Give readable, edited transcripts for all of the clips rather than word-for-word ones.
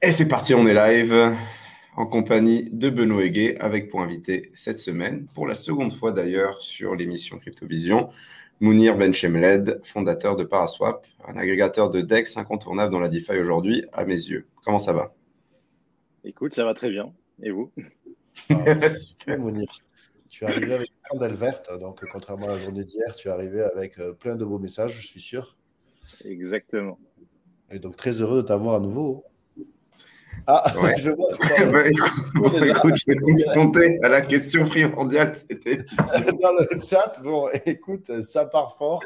Et c'est parti, on est live en compagnie de Benoît Huguet avec pour invité cette semaine, pour la seconde fois d'ailleurs sur l'émission CryptoVision, Mounir Benchemled, fondateur de Paraswap, un agrégateur de DEX incontournable dans la DeFi aujourd'hui à mes yeux. Comment ça va? Écoute, ça va très bien. Et vous? Ah, très bien, Super. Mounir. Tu es arrivé avec une chandelle verte, donc contrairement à la journée d'hier, tu es arrivé avec plein de beaux messages, je suis sûr. Exactement. Et donc très heureux de t'avoir à nouveau. Ah, Ouais. je vois que dans Bah, écoute, le, déjà, écoute, je vais te confronter à la question primordiale, c'était dans le chat, bon, écoute, ça part fort.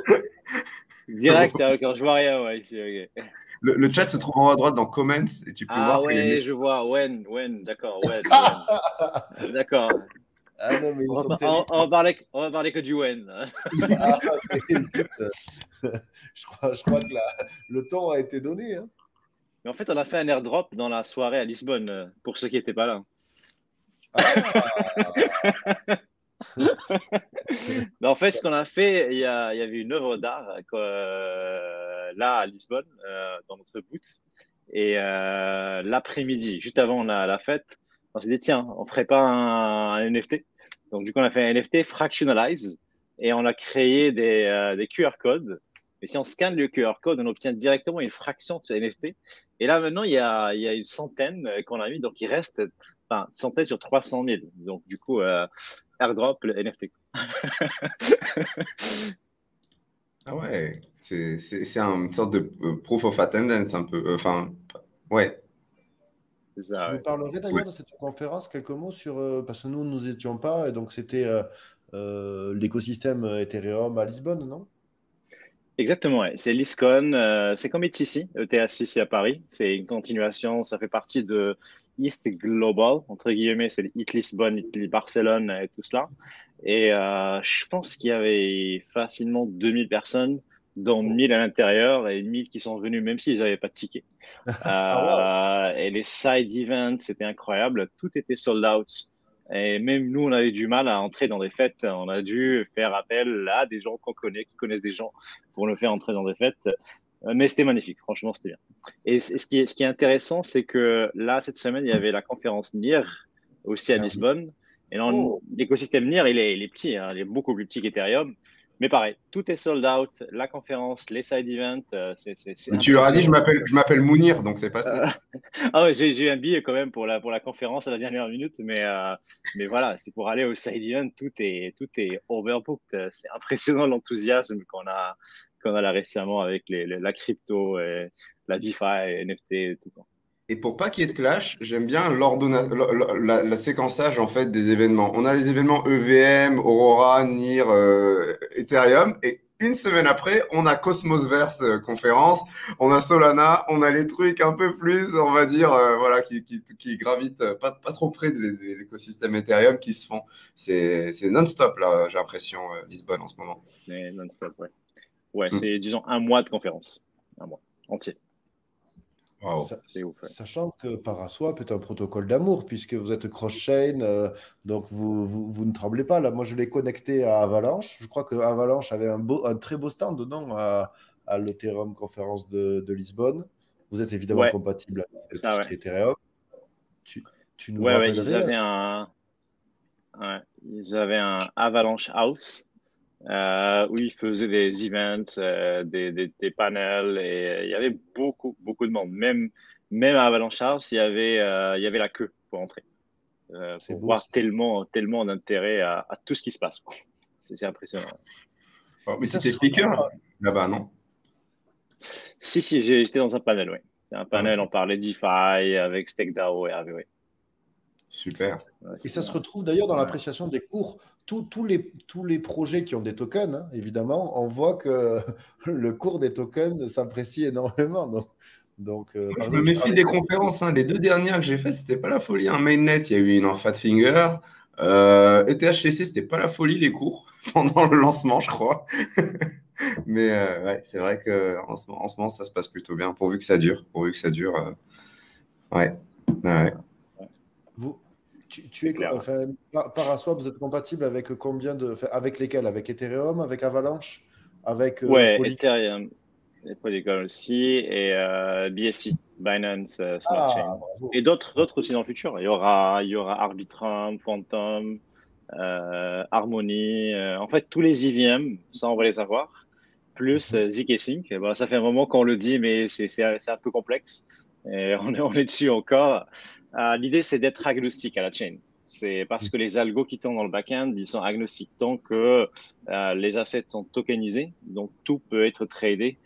Direct, quand je vois rien, ouais, ici, ok. le chat se trouve en haut à droite dans Comments et tu peux Ah voir que les ouais, messages. je vois. D'accord, Wen. D'accord. Ah non, mais ils sont terribles. On va parler que du Wen. Ah, mais écoute, je crois que le ton a été donné, hein. Mais en fait, on a fait un airdrop dans la soirée à Lisbonne, pour ceux qui n'étaient pas là. Ah, Mais en fait, ce qu'on a fait, il y avait une œuvre d'art là à Lisbonne, dans notre booth. Et l'après-midi, juste avant la fête, on s'est dit, tiens, on ferait pas un NFT. Donc, du coup, on a fait un NFT Fractionalize et on a créé des QR codes. Et si on scanne le QR code, on obtient directement une fraction de ce NFT. Et là, maintenant, il y a une centaine qu'on a mis. Donc, il reste, enfin, centaine sur 300 000. Donc, du coup, airdrop le NFT. Ah ouais, c'est une sorte de proof of attendance un peu. Enfin, ouais. C'est tu ça, nous ouais. parlerais Ouais. d'ailleurs de cette conférence, quelques mots sur, parce que nous étions pas, et donc c'était l'écosystème Ethereum à Lisbonne, non? Exactement, ouais. C'est l'ISCON, c'est comme ETHICI, ETHCC à Paris. C'est une continuation, ça fait partie de East Global, entre guillemets, c'est ETH Lisbonne, ETH Barcelone et tout cela. Et je pense qu'il y avait facilement 2000 personnes, dont Oh. 1000 à l'intérieur et 1000 qui sont venus même s'ils n'avaient pas de ticket. Ah waouh! Et les side events, c'était incroyable. Tout était sold out. Et même nous, on avait du mal à entrer dans des fêtes. On a dû faire appel à des gens qu'on connaît, qui connaissent des gens pour nous faire entrer dans des fêtes. Mais c'était magnifique. Franchement, c'était bien. Et ce qui est intéressant, c'est que là, cette semaine, il y avait la conférence NIR aussi à Ah oui. Lisbonne. Et là, Oh, l'écosystème NIR, il est petit, hein. Il est beaucoup plus petit qu'Ethereum. Mais pareil, tout est sold out. La conférence, les side events, c'est Tu leur as dit, impressionnant. je m'appelle Mounir, donc c'est passé. Euh, ah ouais, j'ai eu un billet quand même pour la conférence à la dernière minute, mais voilà, c'est pour aller au side event, tout est overbooked. C'est impressionnant l'enthousiasme qu'on a là récemment avec la crypto, et la DeFi, et NFT et tout, quoi. Et pour pas qu'il y ait de clash, j'aime bien la séquençage en fait des événements. On a les événements EVM, Aurora, NIR, Ethereum, et une semaine après, on a Cosmosverse conférence, on a Solana, on a les trucs un peu plus, on va dire, voilà, qui gravitent pas trop près de l'écosystème Ethereum qui se font. C'est non-stop là, j'ai l'impression, Lisbonne en ce moment. C'est non-stop, ouais. Ouais, Mm. c'est, disons, un mois de conférence. Un mois entier. Waouh. C'est ouf, ouais. sachant que Paraswap est un protocole d'amour, puisque vous êtes cross-chain, donc vous ne tremblez pas. Là, moi, je l'ai connecté à Avalanche. Je crois que Avalanche avait un très beau stand, non, à l'Ethereum conférence de Lisbonne. Vous êtes évidemment Ouais, compatible avec tout ça, ce ouais. qui est Ethereum. Tu nous Ouais, ouais, rappellerais? ils avaient un Avalanche House. Où ils faisaient des events, des panels, et il y avait beaucoup, beaucoup de monde. Même à Avalanche House, il y avait la queue pour entrer, C'est pour beau, voir ça. tellement, tellement d'intérêt à tout ce qui se passe. C'est impressionnant. Oh, mais Et ça c'était se retrouve. speaker là-bas, non? Si, si, j'étais dans un panel, oui. Un Ah, panel, ok. on parlait DeFi avec StakeDAO et Aave, oui. Super. Ouais, Et c'était ça se bien. retrouve d'ailleurs dans Ouais. l'appréciation des cours. Tous les projets qui ont des tokens, hein, évidemment, on voit que le cours des tokens s'apprécie énormément. Donc, Moi, par je me exemple, je méfie parlais. des conférences, hein. Les deux dernières que j'ai faites, c'était pas la folie, hein. Mainnet, il y a eu une en Fat Finger. ETHCC, c'était pas la folie les cours pendant le lancement, je crois. Mais ouais, c'est vrai que en ce moment, ça se passe plutôt bien, pourvu que ça dure. Pourvu que ça dure. Ouais. Ouais. Ouais, Vous, tu c'est es, clair. enfin, Paraswap, vous êtes compatible avec combien de, enfin, avec lesquels? Avec Ethereum, avec Avalanche, avec Ouais, Polygon? Ethereum. les protocoles aussi, et BSC, Binance Smart Ah, Chain. bravo. Et d'autres aussi dans le futur. Il y aura Arbitrum, Quantum, Harmony. En fait, tous les EVM, ça, on va les avoir. Plus Mhm. ZK Sync. Et ben, ça fait un moment qu'on le dit, mais c'est un peu complexe. Et on est dessus encore. L'idée, c'est d'être agnostique à la chain. C'est parce que les algos qui tournent dans le back-end, ils sont agnostiques. Tant que les assets sont tokenisés, donc tout peut être tradé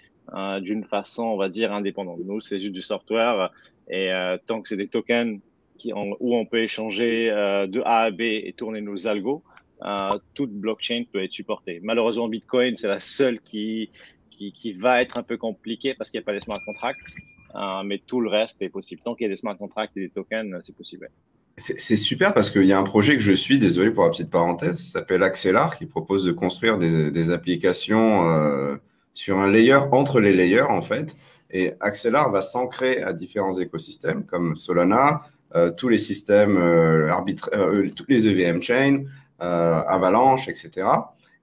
d'une façon, on va dire, indépendante. Nous, c'est juste du software et tant que c'est des tokens où on peut échanger de A à B et tourner nos algos, toute blockchain peut être supportée. Malheureusement, Bitcoin, c'est la seule qui va être un peu compliquée parce qu'il n'y a pas les smart contracts, mais tout le reste est possible. Tant qu'il y a des smart contracts et des tokens, c'est possible. C'est super parce qu'il y a un projet que je suis, désolé pour la petite parenthèse, ça s'appelle Axelar, qui propose de construire des applications sur un layer entre les layers, en fait. Et Axelar va s'ancrer à différents écosystèmes comme Solana, tous les systèmes tous les EVM chain, Avalanche, etc.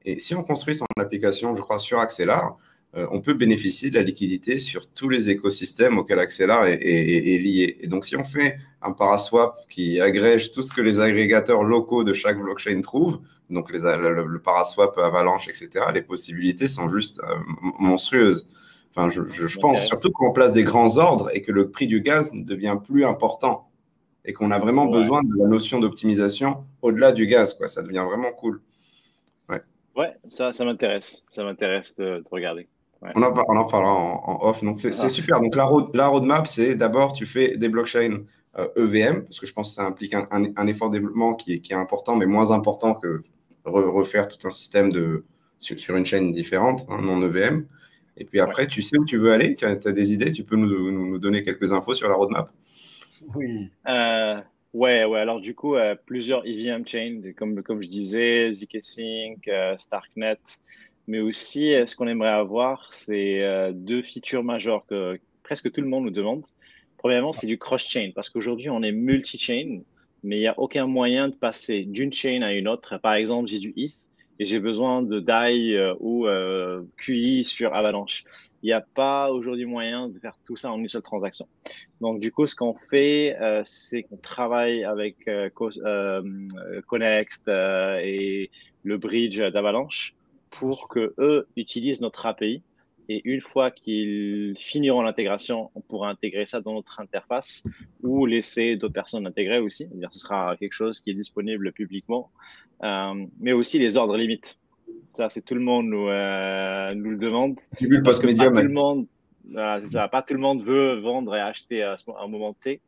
Et si on construit son application, je crois, sur Axelar, on peut bénéficier de la liquidité sur tous les écosystèmes auxquels Axelar est lié. Et donc, si on fait un Paraswap qui agrège tout ce que les agrégateurs locaux de chaque blockchain trouvent, donc le Paraswap Avalanche, etc., les possibilités sont juste monstrueuses. Enfin, je Ça pense m'intéresse. surtout qu'on place des grands ordres et que le prix du gaz devient plus important et qu'on a vraiment Ouais, besoin de la notion d'optimisation au-delà du gaz, quoi. Ça devient vraiment cool. Ouais. ouais, ça m'intéresse. Ça m'intéresse de regarder. Ouais. On en parlera en off. Donc, c'est Ah, super. Donc, la roadmap, c'est d'abord, tu fais des blockchains EVM, parce que je pense que ça implique un effort de développement qui est important, mais moins important que refaire tout un système sur une chaîne différente, hein, non EVM. Et puis ouais. après, tu sais où tu veux aller, tu as des idées, tu peux nous donner quelques infos sur la roadmap. Oui. Euh, ouais. Alors, du coup, plusieurs EVM chains, comme je disais, zkSync, Starknet, mais aussi, ce qu'on aimerait avoir, c'est deux features majeures que presque tout le monde nous demande. Premièrement, c'est du cross-chain, parce qu'aujourd'hui, on est multi-chain, mais il n'y a aucun moyen de passer d'une chain à une autre. Par exemple, j'ai du ETH et j'ai besoin de DAI ou QI sur Avalanche. Il n'y a pas aujourd'hui moyen de faire tout ça en une seule transaction. Donc, du coup, ce qu'on fait, c'est qu'on travaille avec Connext et le bridge d'Avalanche Ah, pour super. que eux utilisent notre API. Et une fois qu'ils finiront l'intégration, on pourra intégrer ça dans notre interface ou laisser d'autres personnes l'intégrer aussi. C'est-à-dire, ce sera quelque chose qui est disponible publiquement, mais aussi les ordres limites. Ça, c'est tout le monde nous le demande J'ai vu le parce post que pas médium. tout le monde, c'est ça, pas tout le monde veut vendre et acheter à un moment T.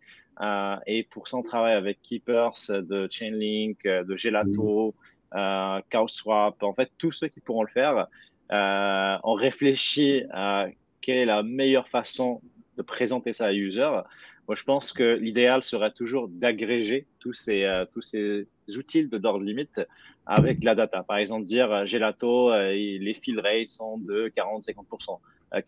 Et pour ça, on travaille avec Keepers de Chainlink, de Gelato, CowSwap. En fait, tous ceux qui pourront le faire, on réfléchit à quelle est la meilleure façon de présenter ça à user. Moi, je pense que l'idéal serait toujours d'agréger tous ces outils d'ordre limite avec la data. Par exemple, dire Gelato, les fill rates sont de 40-50%,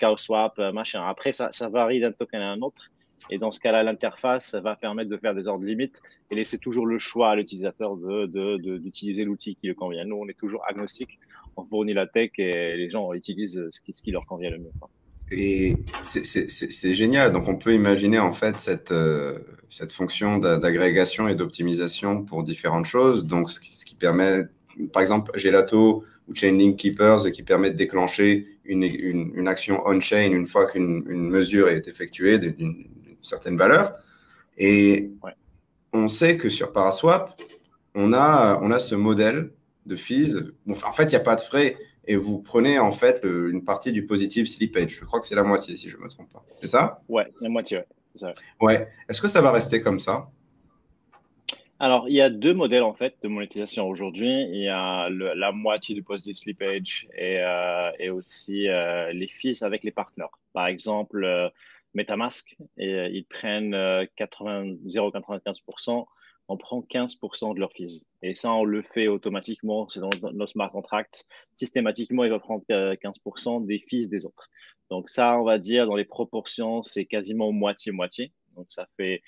CowSwap, machin. Après, ça varie d'un token à un autre. Et dans ce cas-là, l'interface va permettre de faire des ordres limites et laisser toujours le choix à l'utilisateur d'utiliser l'outil qui lui convient. Nous, on est toujours agnostique. On fournit la tech et les gens utilisent ce qui leur convient le mieux. Et c'est génial. Donc, on peut imaginer en fait cette fonction d'agrégation et d'optimisation pour différentes choses. Donc, ce qui permet, par exemple, Gelato ou Chainlink Keepers, et qui permet de déclencher une action on-chain une fois qu'une mesure est effectuée d'une certaine valeur. Et Ouais. on sait que sur Paraswap, on a ce modèle de fees. Bon, en fait, il n'y a pas de frais et vous prenez en fait une partie du positive slippage. Je crois que c'est la moitié, si je ne me trompe pas. C'est ça? Ouais, la moitié, ouais. C'est ça. Ouais. Est-ce que ça va rester comme ça? Alors, il y a deux modèles en fait de monétisation aujourd'hui. Il y a la moitié du positive slippage et aussi les fees avec les partenaires. Par exemple, MetaMask, ils prennent 0,95%, on prend 15% de leurs fees. Et ça, on le fait automatiquement, c'est dans nos smart contracts. Systématiquement, ils vont prendre 15% des fees des autres. Donc ça, on va dire, dans les proportions, c'est quasiment moitié-moitié. Donc ça fait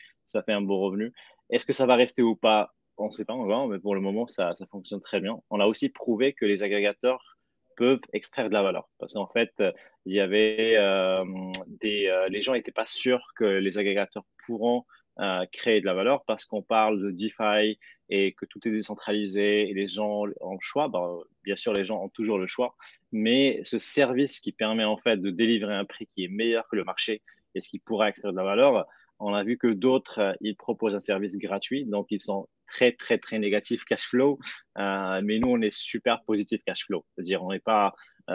un beau revenu. Est-ce que ça va rester ou pas? On ne sait pas encore, mais pour le moment, ça fonctionne très bien. On a aussi prouvé que les agrégateurs peuvent extraire de la valeur. Parce qu'en fait, il y avait les gens n'étaient pas sûrs que les agrégateurs pourront créer de la valeur parce qu'on parle de DeFi et que tout est décentralisé et les gens ont le choix. Ben, bien sûr, les gens ont toujours le choix, mais ce service qui permet en fait de délivrer un prix qui est meilleur que le marché et ce qui pourrait extraire de la valeur, on a vu que d'autres, ils proposent un service gratuit, donc ils sont très, très, très négatifs cash flow, mais nous, on est super positif cash flow. C'est-à-dire, on n'est pas,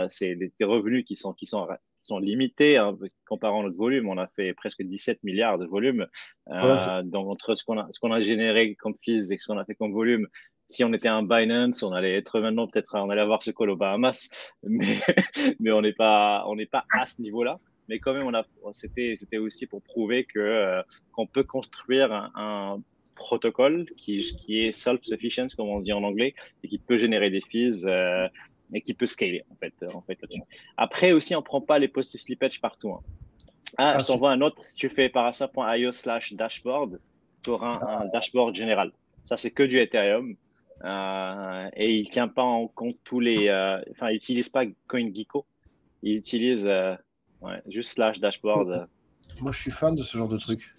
c'est des revenus qui sont limités hein, comparant à notre volume. On a fait presque 17 milliards de volume. Voilà, Donc, entre ce qu'on a généré comme fees et ce qu'on a fait comme volume, si on était un Binance, on allait être maintenant, peut-être, on allait avoir ce call aux Bahamas, mais, mais on n'est pas à ce niveau-là. Mais quand même, c'était aussi pour prouver qu'on peut construire un protocole qui est self-sufficient, comme on dit en anglais, et qui peut générer des fees et qui peut scaler, en fait là-dessus. Après aussi, on ne prend pas les positive slippage partout. Hein. Je t'envoie un autre. Si tu fais parasa.io/dashboard, tu auras un dashboard général. Ça, c'est que du Ethereum. Et il ne tient pas en compte tous les... il n'utilise pas CoinGecko. Il utilise juste /dashboard. moi, je suis fan de ce genre de truc.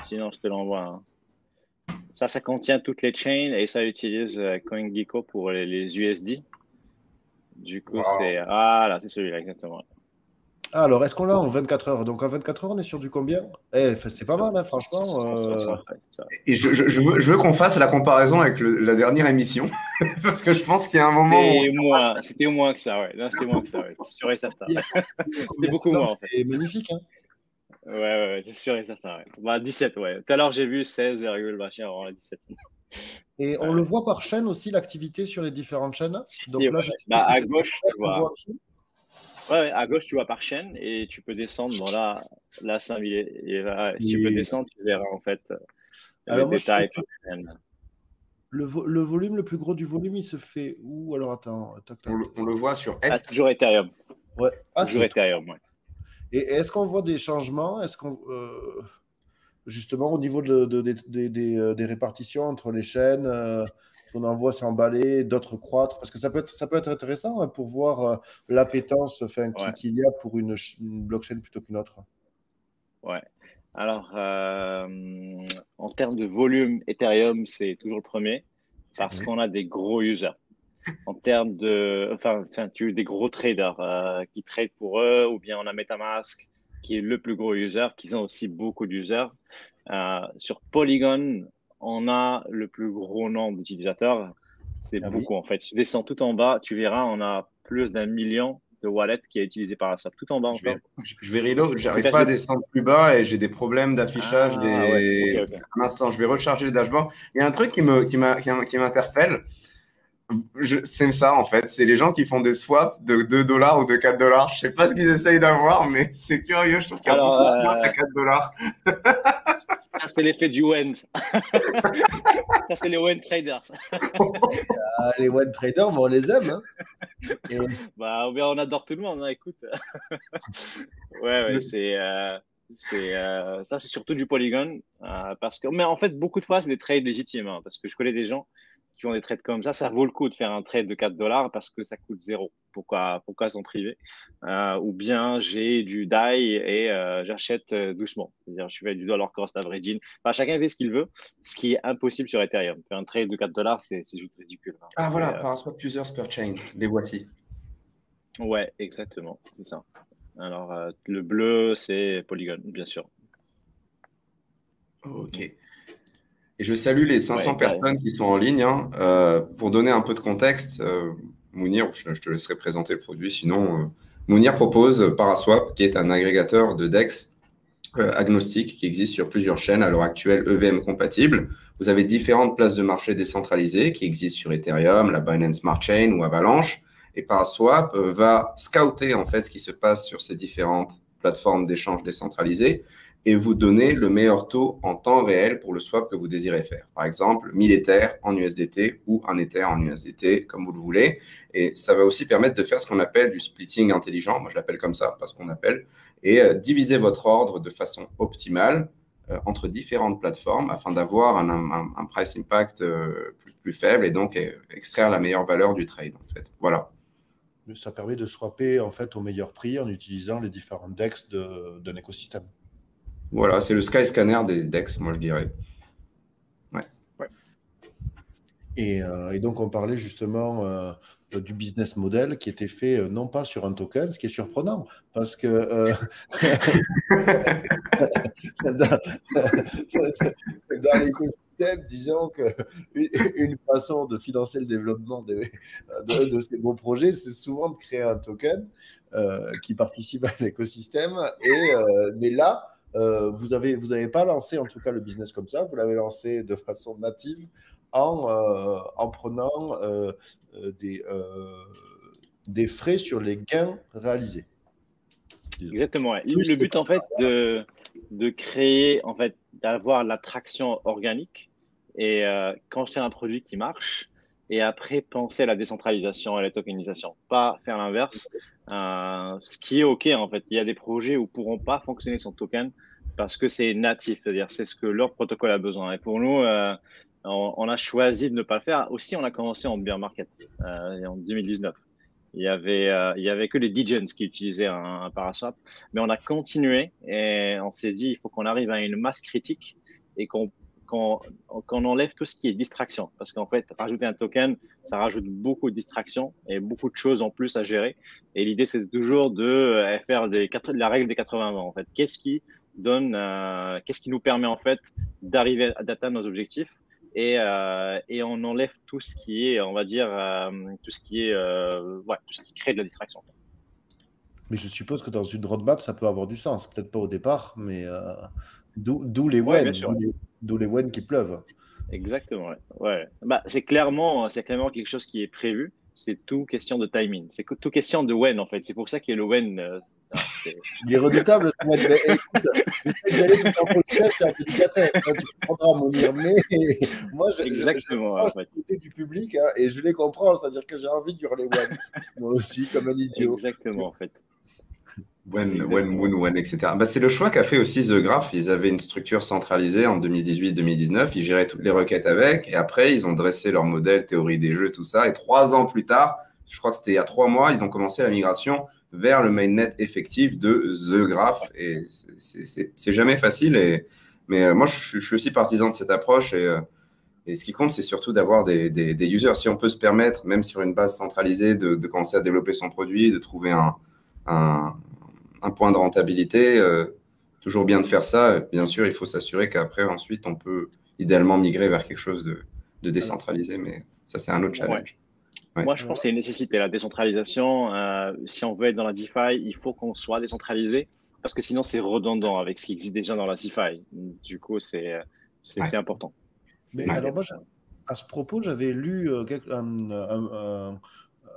Sinon, je te l'envoie. Hein. Ça contient toutes les chains et ça utilise CoinGecko pour les USD. Du coup, Voilà, c'est celui-là, exactement. Alors, est-ce qu'on l'a en 24 heures? Donc, en 24 heures, on est sur du combien? C'est pas mal, hein, franchement. Et je veux qu'on fasse la comparaison avec la dernière émission, parce que je pense qu'il y a un moment où... C'était moins que ça, ouais. Non, c'était moins que ça, ouais. C'est sûr et certain. C'était beaucoup moins, en fait. C'est magnifique, hein. Ouais, c'est sûr et certain, ouais. Bah, 17, ouais. Tout à l'heure, j'ai vu 16, machin, 17. Et on le voit par chaîne aussi, l'activité sur les différentes chaînes. Donc là, à gauche, tu vois. Ouais, à gauche, tu vois par chaîne et tu peux descendre dans la 5000. Si tu peux descendre, tu verras en fait les détails par chaîne. Le volume, le plus gros du volume, il se fait où? Alors attends. On le voit sur toujours Ethereum. Ouais. Toujours Ethereum, ouais. Et est-ce qu'on voit des changements? Est-ce qu'on justement au niveau des répartitions entre les chaînes, on en voit s'emballer, d'autres croître, parce que ça peut être intéressant hein, pour voir l'appétence qu'il y a pour une blockchain plutôt qu'une autre. Ouais. Alors, en termes de volume, Ethereum, c'est toujours le premier parce qu'on a des gros users. En termes de, des gros traders qui tradent pour eux, ou bien on a MetaMask qui est le plus gros user, qui ont aussi beaucoup d'users. Sur Polygon, on a le plus gros nombre d'utilisateurs. C'est beaucoup en fait. Si tu descends tout en bas, tu verras, on a plus d'1 million de wallets qui est utilisé par ça. Tout en bas encore. Je vais reload, j'arrive pas à descendre plus bas et j'ai des problèmes d'affichage. Okay. Un instant, je vais recharger le dashboard. Il y a un truc qui m'interpelle. C'est ça en fait, c'est les gens qui font des swaps de $2 ou de $4. Je sais pas ce qu'ils essayent d'avoir, mais c'est curieux, je trouve qu'il y a beaucoup de moins à $4. Ça, c'est l'effet du WEND. Ça, c'est les WEND traders. Les WEND traders, on les aime. Hein. Et... on adore tout le monde, hein, écoute. Ouais, ça, c'est surtout du Polygon. Mais en fait, beaucoup de fois, c'est des trades légitimes. Hein, parce que je connais des gens qui ont des trades comme ça vaut le coup de faire un trade de $4 parce que ça coûte zéro. Pourquoi s'en priver? Ou bien j'ai du DAI et j'achète doucement. C'est-à-dire, je fais du dollar cost averaging. Chacun fait ce qu'il veut, ce qui est impossible sur Ethereum. Faire un trade de $4, c'est juste ridicule. Hein. Voilà, Paraswap users per chain. Les voici. Ouais, exactement. C'est ça. Alors, le bleu, c'est Polygon, bien sûr. Ok. Et je salue les 500 personnes qui sont en ligne. Hein. Pour donner un peu de contexte, Mounir, je te laisserai présenter le produit. Sinon, Mounir propose Paraswap, qui est un agrégateur de DEX agnostique qui existe sur plusieurs chaînes à l'heure actuelle EVM compatibles. Vous avez différentes places de marché décentralisées qui existent sur Ethereum, la Binance Smart Chain ou Avalanche. Et Paraswap va scouter en fait ce qui se passe sur ces différentes plateformes d'échange décentralisées et vous donner le meilleur taux en temps réel pour le swap que vous désirez faire. Par exemple, 1000 Ethers en USDT ou 1 Ether en USDT, comme vous le voulez. Et ça va aussi permettre de faire ce qu'on appelle du splitting intelligent. Moi, je l'appelle comme ça, parce qu'on appelle. Et diviser votre ordre de façon optimale entre différentes plateformes afin d'avoir un price impact plus faible et donc extraire la meilleure valeur du trade, en fait. Voilà. Ça permet de swapper en fait au meilleur prix en utilisant les différents DEX d'un écosystème. Voilà, c'est le Skyscanner des DEX, moi je dirais. Ouais. Ouais. Et donc, on parlait justement du business model qui était fait non pas sur un token, ce qui est surprenant, parce que dans, dans l'écosystème, disons qu'une façon de financer le développement de ces beaux projets, c'est souvent de créer un token qui participe à l'écosystème. Mais là, vous avez pas lancé en tout cas le business comme ça, vous l'avez lancé de façon native en prenant des frais sur les gains réalisés. Exactement. Ouais. Le but, en fait, de créer, en fait, d'avoir l'attraction organique et construire un produit qui marche et après penser à la décentralisation et la tokenisation. Pas faire l'inverse. Ce qui est OK, en fait. Il y a des projets où ne pourront pas fonctionner sans token parce que c'est natif, c'est-à-dire c'est ce que leur protocole a besoin. Et pour nous, on a choisi de ne pas le faire. Aussi, on a commencé en bear market en 2019. Il y avait que les DJs qui utilisaient un Paraswap, mais on a continué et on s'est dit il faut qu'on arrive à une masse critique et qu'on enlève tout ce qui est distraction. Parce qu'en fait, rajouter un token, ça rajoute beaucoup de distractions et beaucoup de choses en plus à gérer. Et l'idée, c'est toujours de faire la règle des 80-20. En fait, qu'est-ce qui nous permet en fait d'atteindre nos objectifs et on enlève tout ce qui est, on va dire, tout ce qui crée de la distraction. Mais je suppose que dans une roadmap, ça peut avoir du sens. Peut-être pas au départ, mais d'où les WEN, bien sûr. d'où les WEN qui pleuvent. Exactement. Ouais. Bah, c'est clairement quelque chose qui est prévu. C'est tout question de timing. C'est tout question de when en fait. C'est pour ça qu'il y a le when. Il est redoutable ce mec. Mais écoute, j'essaie d'y aller tout en politesse, c'est un délicatesse. Tu comprendras mon dire, mais moi, Exactement. Je suis côté du public et je les comprends. C'est-à-dire que j'ai envie de hurler when. Moi aussi, comme un idiot. Exactement, en fait. When, Moon, When, etc. Bah, c'est le choix qu'a fait aussi The Graph. Ils avaient une structure centralisée en 2018-2019. Ils géraient toutes les requêtes avec. Et après, ils ont dressé leur modèle, théorie des jeux, tout ça. Et 3 ans plus tard, je crois que c'était il y a 3 mois, ils ont commencé la migration vers le mainnet effectif de The Graph. Et c'est jamais facile. Mais moi, je suis aussi partisan de cette approche. Et ce qui compte, c'est surtout d'avoir des users. Si on peut se permettre, même sur une base centralisée, de commencer à développer son produit, de trouver un point de rentabilité, toujours bien de faire ça. Bien sûr, il faut s'assurer qu'après, ensuite, on peut idéalement migrer vers quelque chose de décentralisé, mais ça, c'est un autre challenge. Ouais. Moi, je pense que c'est une nécessité, la décentralisation. Si on veut être dans la DeFi, il faut qu'on soit décentralisé, parce que sinon, c'est redondant avec ce qui existe déjà dans la DeFi. Du coup, c'est important. Mais alors moi, à ce propos, j'avais lu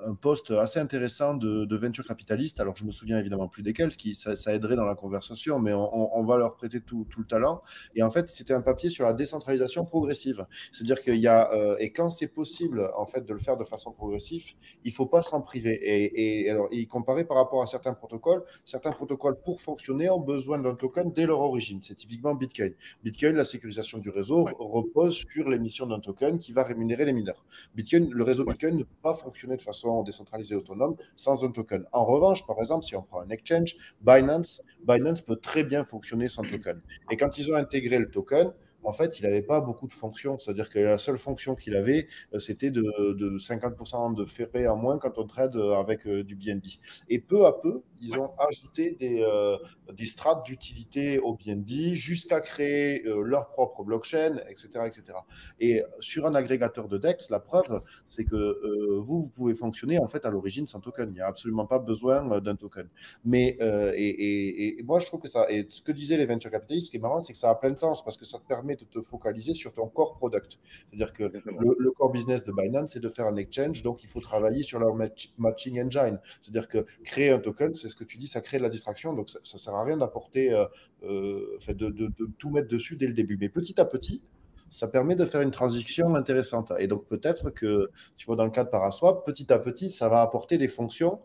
un post assez intéressant de venture capitaliste. Alors, je me souviens évidemment plus desquels, ça aiderait dans la conversation, mais on va leur prêter tout le talent. Et en fait, c'était un papier sur la décentralisation progressive. C'est-à-dire qu'il y a, et quand c'est possible, en fait, de le faire de façon progressive, il ne faut pas s'en priver. Et alors, il comparait par rapport à certains protocoles. Certains protocoles, pour fonctionner, ont besoin d'un token dès leur origine. C'est typiquement Bitcoin. Bitcoin, la sécurisation du réseau repose sur l'émission d'un token qui va rémunérer les mineurs. Le réseau Bitcoin ne peut pas fonctionner de façon décentralisée autonome sans un token. En revanche, par exemple, si on prend un exchange, Binance peut très bien fonctionner sans token. Et quand ils ont intégré le token, en fait, il n'avait pas beaucoup de fonctions. C'est-à-dire que la seule fonction qu'il avait, c'était de 50% de frais en moins quand on trade avec du BNB. Et peu à peu, ils ont ajouté des strates d'utilité au BNB jusqu'à créer leur propre blockchain, etc., etc. Et sur un agrégateur de DEX, la preuve, c'est que vous pouvez fonctionner en fait à l'origine sans token. Il n'y a absolument pas besoin d'un token. Mais et moi, je trouve que ça, et ce que disaient les venture capitalistes, ce qui est marrant, c'est que ça a plein de sens parce que ça te permet de te focaliser sur ton core product. C'est-à-dire que le core business de Binance, c'est de faire un exchange, donc il faut travailler sur leur matching engine. C'est-à-dire que créer un token, c'est ce que tu dis, ça crée de la distraction, donc ça ne sert à rien d'apporter, de tout mettre dessus dès le début. Mais petit à petit, ça permet de faire une transition intéressante. Et donc peut-être que, tu vois, dans le cas de Paraswap, petit à petit, ça va apporter des fonctions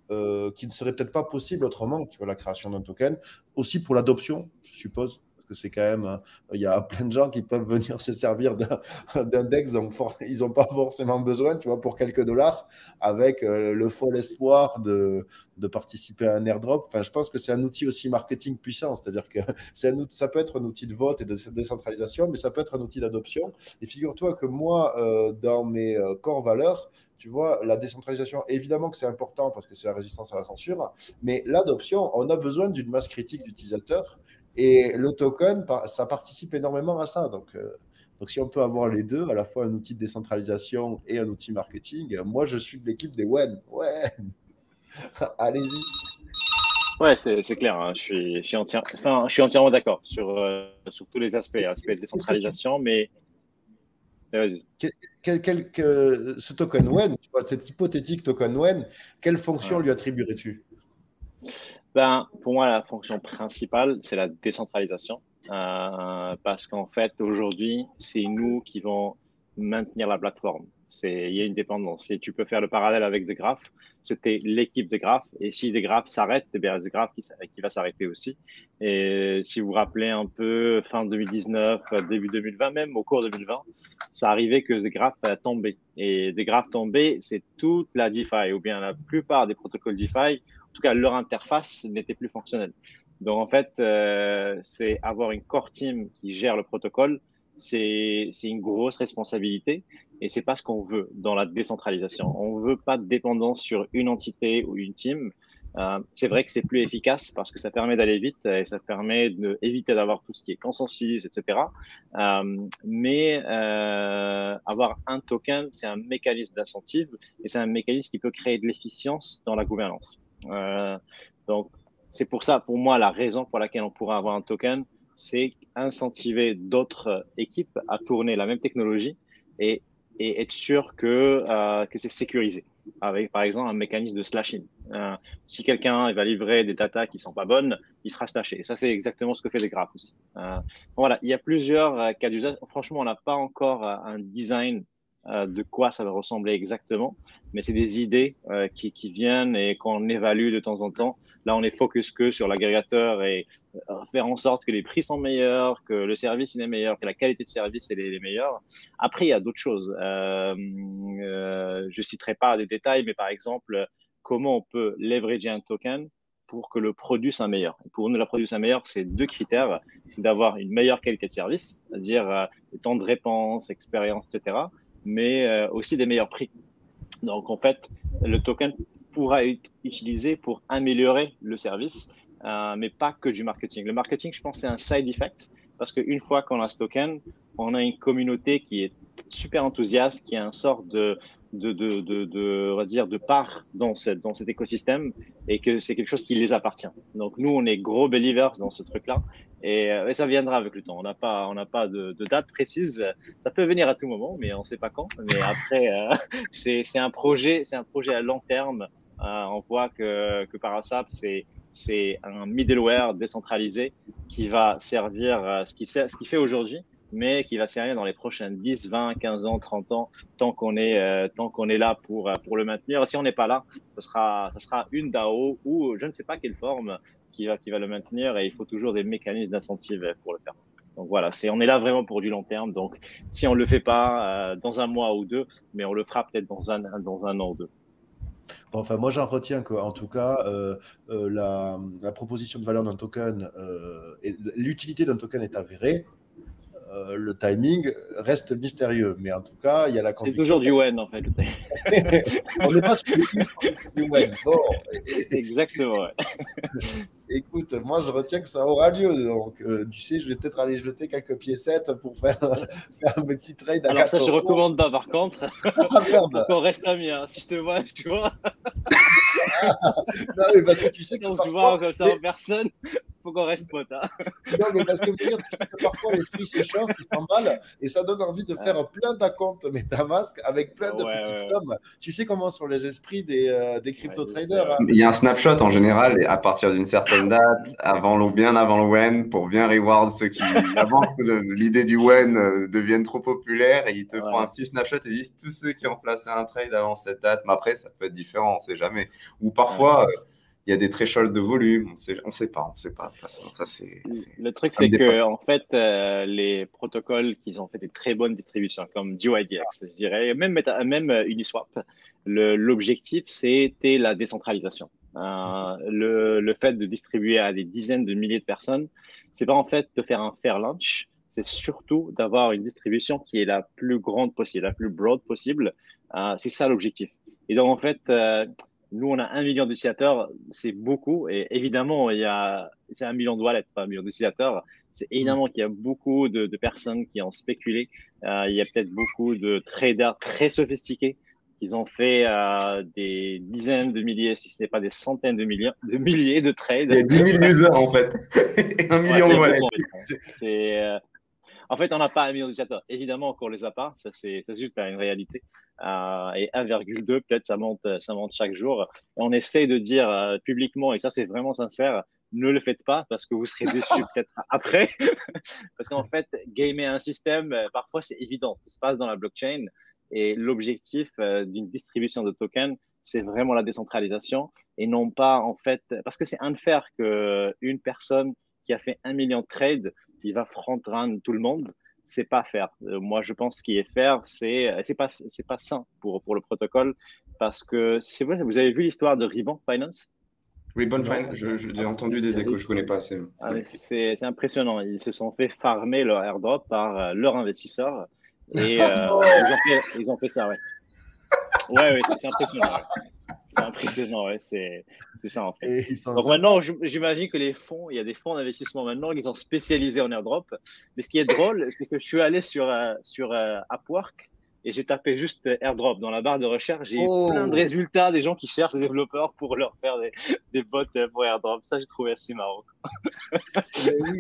qui ne seraient peut-être pas possibles autrement. Tu vois, la création d'un token, aussi pour l'adoption, je suppose. Parce que c'est quand même, il y a plein de gens qui peuvent venir se servir d'un DEX, donc ils n'ont pas forcément besoin, tu vois, pour quelques dollars, avec le fol espoir de participer à un airdrop. Enfin, je pense que c'est un outil aussi marketing puissant, c'est-à-dire que ça peut être un outil de vote et de décentralisation, mais ça peut être un outil d'adoption. Et figure-toi que moi, dans mes core valeurs, tu vois, la décentralisation, évidemment que c'est important parce que c'est la résistance à la censure, mais l'adoption, on a besoin d'une masse critique d'utilisateurs et le token, ça participe énormément à ça. Donc, si on peut avoir les deux, à la fois un outil de décentralisation et un outil marketing, moi, je suis de l'équipe des WEN. Ouais, allez-y. Ouais, c'est clair, hein. Je suis entièrement d'accord sur tous les aspects, aspects de décentralisation, mais vas-y. Ce token WEN, tu vois, cet hypothétique token WEN, quelle fonction Ouais. lui attribuerais-tu? Ben, pour moi, la fonction principale, c'est la décentralisation. Parce qu'en fait, aujourd'hui, c'est nous qui vont maintenir la plateforme. Il y a une dépendance. Et tu peux faire le parallèle avec The Graph. C'était l'équipe de Graph. Et si The Graph s'arrête, eh bien, The Graph qui va s'arrêter aussi. Et si vous vous rappelez un peu, fin 2019, début 2020, même au cours 2020, ça arrivait que The Graph a tombé. Et The Graph tombé, c'est toute la DeFi, ou bien la plupart des protocoles DeFi, en tout cas, leur interface n'était plus fonctionnelle. Donc, en fait, c'est avoir une core team qui gère le protocole, c'est une grosse responsabilité et c'est pas ce qu'on veut dans la décentralisation. On veut pas de dépendance sur une entité ou une team. C'est vrai que c'est plus efficace parce que ça permet d'aller vite et ça permet d'éviter d'avoir tout ce qui est consensus, etc. Mais avoir un token, c'est un mécanisme d'incentive et c'est un mécanisme qui peut créer de l'efficience dans la gouvernance. Donc, c'est pour ça, pour moi, la raison pour laquelle on pourrait avoir un token, c'est incentiver d'autres équipes à tourner la même technologie et, et être sûr que c'est sécurisé avec, par exemple, un mécanisme de slashing. Si quelqu'un va livrer des datas qui sont pas bonnes, il sera slashé. Et ça, c'est exactement ce que fait les graphes aussi. Voilà, il y a plusieurs cas d'usage. Franchement, on n'a pas encore un design de quoi ça va ressembler exactement, mais c'est des idées qui viennent et qu'on évalue de temps en temps. Là, on est focus que sur l'agrégateur et faire en sorte que les prix sont meilleurs, que le service est meilleur, que la qualité de service est les meilleure. Après, il y a d'autres choses. Je citerai pas des détails, mais par exemple, comment on peut leverager un token pour que le produit soit meilleur. Et pour nous, le produit soit meilleur, c'est deux critères. C'est d'avoir une meilleure qualité de service, c'est-à-dire le temps de réponse, expérience, etc., mais aussi des meilleurs prix. Donc, en fait, le token pourra être utilisé pour améliorer le service, mais pas que du marketing. Le marketing, je pense, c'est un side effect parce qu'une fois qu'on a ce token, on a une communauté qui est super enthousiaste, qui a une sorte on va dire, de part dans cet écosystème et que c'est quelque chose qui les appartient. Donc, nous, on est gros believers dans ce truc-là et ça viendra avec le temps. On n'a pas de date précise. Ça peut venir à tout moment, mais on ne sait pas quand. Mais après, c'est un projet à long terme. On voit que Parasap, c'est un middleware décentralisé qui va servir ce qu'il fait aujourd'hui, mais qui va servir dans les prochaines 10, 20, 15 ans, 30 ans, tant qu'on est là pour le maintenir. Si on n'est pas là, ça sera une DAO ou je ne sais pas quelle forme qui va le maintenir et il faut toujours des mécanismes d'incentive pour le faire. Donc voilà, on est là vraiment pour du long terme. Donc si on le fait pas dans un mois ou deux, mais on le fera peut-être dans un an ou deux. Enfin, moi, j'en retiens qu'en tout cas, la proposition de valeur d'un token, et l'utilité d'un token est avérée. Le timing reste mystérieux, mais en tout cas, il y a la conviction. C'est toujours du WEN, en fait. On n'est pas sur le if, du WEN. Bon. Exactement, ouais. Écoute, moi, je retiens que ça aura lieu. Donc, tu sais, je vais peut-être aller jeter quelques piécettes pour faire un petit trade à 4 Alors, ça, je euros. recommande pas, par contre. Ah, merde. On reste amis, hein. Si je te vois, tu vois. Non, mais parce que tu sais que on se voit comme ça en personne. Faut qu'on reste potes. Hein. Non, mais parce que, tu sais que parfois l'esprit s'échauffe, il s'emballe et ça donne envie de faire plein d'accomptes MetaMask avec plein de petites sommes. Tu sais comment sont les esprits des crypto-traders. Il y a un snapshot en général et à partir d'une certaine date, bien avant le WEN, pour bien reward ceux qui, avant que l'idée du WEN devienne trop populaire, et ils te font un petit snapshot et disent tous ceux qui ont placé un trade avant cette date. Mais après, ça peut être différent, on ne sait jamais. Ou parfois, il y a des thresholds de volume. On sait pas. De toute façon, Le truc, ça me c'est dépasse. que en fait, les protocoles qui ont fait des très bonnes distributions, comme DYDX, je dirais, même Uniswap, l'objectif, c'était la décentralisation. Le fait de distribuer à des dizaines de milliers de personnes, c'est pas en fait de faire un fair lunch, c'est surtout d'avoir une distribution qui est la plus grande possible, la plus broad possible. C'est ça l'objectif. Et donc, en fait, nous, on a 1 million d'utilisateurs, c'est beaucoup. Et évidemment, c'est 1 million de wallets, pas 1 million d'utilisateurs. C'est évidemment qu'il y a beaucoup de personnes qui ont spéculé. Il y a peut-être beaucoup de traders très sophistiqués qui ont fait des dizaines de milliers, si ce n'est pas des centaines de milliers de Il y a trades. 10 000 users, en fait. Et 1 Ouais, million il y de a wallets. beaucoup. En fait, on n'a pas 1 million d'utilisateurs. Évidemment qu'on les a pas. Ça, c'est juste une réalité. Et 1,2, peut-être, ça monte chaque jour. Et on essaie de dire publiquement, et ça, c'est vraiment sincère, ne le faites pas parce que vous serez déçus peut-être après. Parce qu'en fait, gamer un système, parfois, c'est évident. Tout se passe dans la blockchain. Et l'objectif d'une distribution de tokens, c'est vraiment la décentralisation et non pas, en fait, parce que c'est unfair qu'une personne qui a fait 1 million de trades, il va front-run tout le monde. C'est pas fair. Moi, je pense qu'il est fair, c'est pas sain pour le protocole parce que c'est vrai, vous avez vu l'histoire de Ribbon Finance? Ribbon Non. Fine, j'ai entendu des échos, je connais pas assez. Mais c'est impressionnant. Ils se sont fait farmer leur airdrop par leurs investisseurs et ils ont fait ça, ouais. Ouais, c'est impressionnant. Ouais. C'est impressionnant, ouais. C'est ça en fait. Et ils s'en Donc sortent. maintenant, j'imagine que il y a des fonds d'investissement maintenant qui sont spécialisés en airdrop. Mais ce qui est drôle, c'est que je suis allé sur Upwork et j'ai tapé juste airdrop dans la barre de recherche. J'ai eu plein de Oh, résultats des gens qui cherchent des développeurs pour leur faire des bots pour airdrop. Ça, j'ai trouvé assez marrant. mais oui.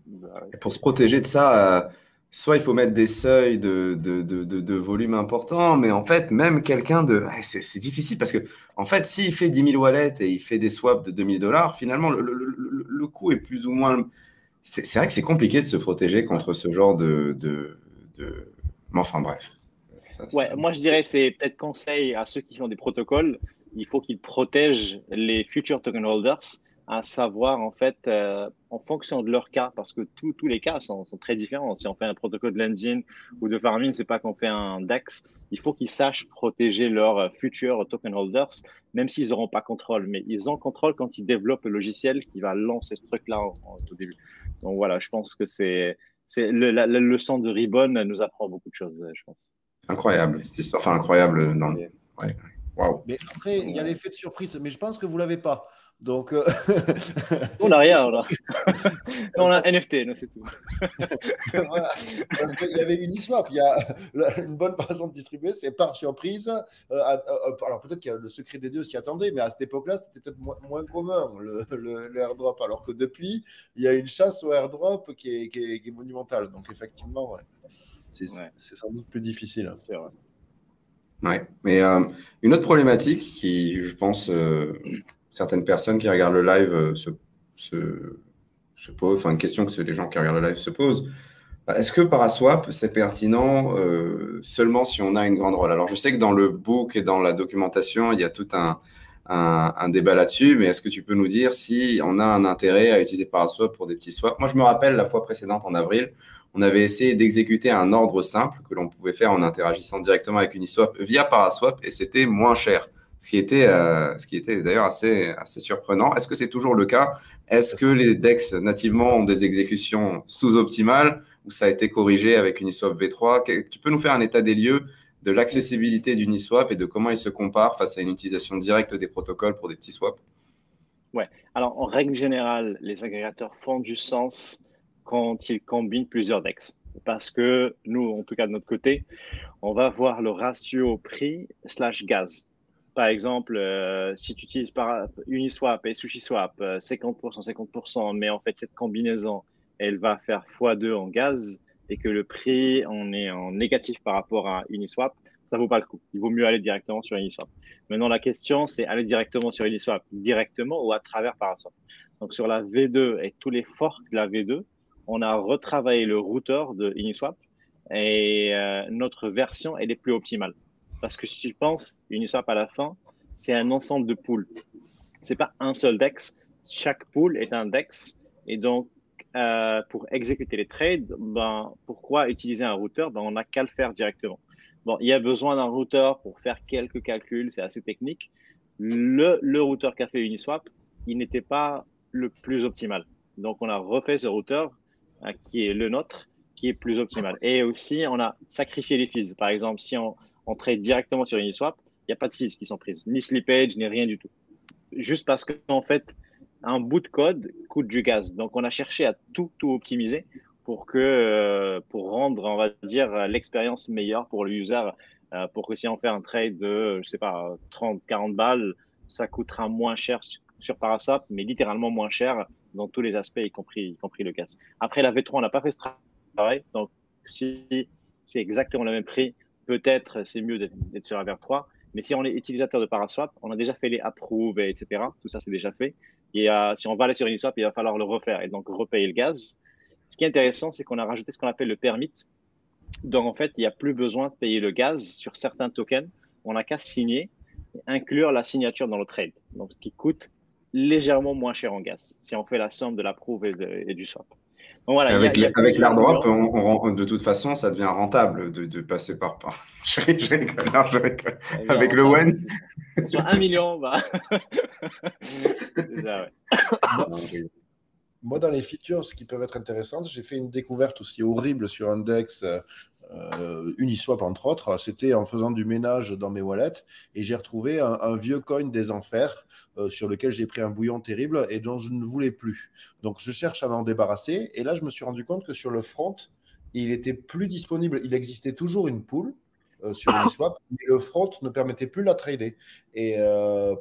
Bah, ouais, Et pour se protéger de ça, soit il faut mettre des seuils de volume important, mais en fait, même quelqu'un de. Ouais, c'est difficile parce que, en fait, s'il fait 10 000 wallets et il fait des swaps de 2 000 $, finalement, le coût est plus ou moins. C'est vrai que c'est compliqué de se protéger ouais. contre ce genre Mais enfin, bref. Ça- Ouais, moi je dirais c'est peut-être conseil à ceux qui font des protocoles, il faut qu'ils protègent les future token holders, à savoir en fait en fonction de leur cas, parce que tous les cas sont très différents. Si on fait un protocole de lending ou de farming, c'est pas qu'on fait un DEX. Il faut qu'ils sachent protéger leurs future token holders, même s'ils n'auront pas contrôle. Mais ils ont contrôle quand ils développent le logiciel qui va lancer ce truc-là au début. Donc voilà, je pense que la leçon de Ribbon nous apprend beaucoup de choses, je pense. Incroyable, cette histoire. Enfin, incroyable. Non. Et- Ouais. Waouh. Mais après, il y a Ouais. l'effet de surprise, mais je pense que vous l'avez pas. Donc, On n'a rien, parce que, on a parce que- NFT, nous, c'est tout. voilà, parce qu'il y avait Uniswap. Il y a une bonne façon de distribuer, c'est par surprise. Alors peut-être qu'il y a le secret des dieux s'y attendait, mais à cette époque-là, c'était peut-être moins commun le airdrop. Alors que depuis, il y a une chasse au airdrop qui est monumentale. Donc effectivement, ouais, c'est Ouais, c'est sans doute plus difficile. c'est sûr. Ouais. Mais une autre problématique qui, je pense, certaines personnes qui regardent le live se posent, enfin, une question que les gens qui regardent le live se posent. Est-ce que Paraswap, c'est pertinent seulement si on a une grande rôle? Alors, je sais que dans le book et dans la documentation, il y a tout un débat là-dessus, mais est-ce que tu peux nous dire si on a un intérêt à utiliser Paraswap pour des petits swaps? Moi, je me rappelle la fois précédente, en avril, on avait essayé d'exécuter un ordre simple que l'on pouvait faire en interagissant directement avec Uniswap via Paraswap et c'était moins cher. Ce qui était d'ailleurs assez surprenant. Est-ce que c'est toujours le cas? Est-ce que les DEX nativement ont des exécutions sous-optimales ou ça a été corrigé avec Uniswap V3? Tu peux nous faire un état des lieux de l'accessibilité d'Uniswap et de comment il se compare face à une utilisation directe des protocoles pour des petits swaps? Ouais. Alors, en règle générale, les agrégateurs font du sens quand ils combinent plusieurs DEX. Parce que nous, en tout cas de notre côté, on va voir le ratio prix/gaz. Par exemple, si tu utilises Uniswap et SushiSwap, 50%, 50%, mais en fait, cette combinaison, elle va faire x2 en gaz et que le prix, on est en négatif par rapport à Uniswap, ça vaut pas le coup. Il vaut mieux aller directement sur Uniswap. Maintenant, la question, c'est aller directement sur Uniswap, directement ou à travers Paraswap. Donc, sur la V2 et tous les forks de la V2, on a retravaillé le routeur de Uniswap et notre version, elle est plus optimale. Parce que si tu penses, Uniswap à la fin, c'est un ensemble de pools. C'est pas un seul DEX. Chaque pool est un DEX. Et donc, pour exécuter les trades, pourquoi utiliser un routeur? On n'a qu'à le faire directement. Bon, il y a besoin d'un routeur pour faire quelques calculs, c'est assez technique. Le routeur qu'a fait Uniswap, il n'était pas le plus optimal. Donc, on a refait ce routeur qui est le nôtre, qui est plus optimal. Et aussi, on a sacrifié les fees. Par exemple, si on trade directement sur Uniswap, il n'y a pas de fees qui sont prises, ni slippage, ni rien du tout. Juste parce qu'en fait, un bout de code coûte du gaz. Donc, on a cherché à tout optimiser pour rendre, on va dire, l'expérience meilleure pour le user, pour que si on fait un trade de, je sais pas, 30, 40 balles, ça coûtera moins cher sur Paraswap, mais littéralement moins cher dans tous les aspects, y compris le gaz. Après, la V3, on n'a pas fait ce travail. Donc, si c'est exactement le même prix, peut-être c'est mieux d'être sur la V3. Mais si on est utilisateur de Paraswap, on a déjà fait les approves, etc. Tout ça, c'est déjà fait. Et si on va aller sur Uniswap, il va falloir le refaire et donc repayer le gaz. Ce qui est intéressant, c'est qu'on a rajouté ce qu'on appelle le permit. Donc, en fait, il n'y a plus besoin de payer le gaz sur certains tokens. On n'a qu'à signer et inclure la signature dans le trade. Donc, ce qui coûte légèrement moins cher en gaz si on fait la somme de l'approve et du swap. Donc, voilà, avec l'airdrop, de toute façon, ça devient rentable de passer par. Je rigole. Avec le One. Sur 1 million, déjà, ouais. Moi, dans les features qui peuvent être intéressantes, j'ai fait une découverte aussi horrible sur un DEX Uniswap, entre autres. C'était en faisant du ménage dans mes wallets et j'ai retrouvé un vieux coin des enfers sur lequel j'ai pris un bouillon terrible et dont je ne voulais plus. Donc, je cherche à m'en débarrasser. Et là, je me suis rendu compte que sur le front, il était plus disponible. Il existait toujours une pool sur Uniswap, mais le front ne permettait plus de la trader. Et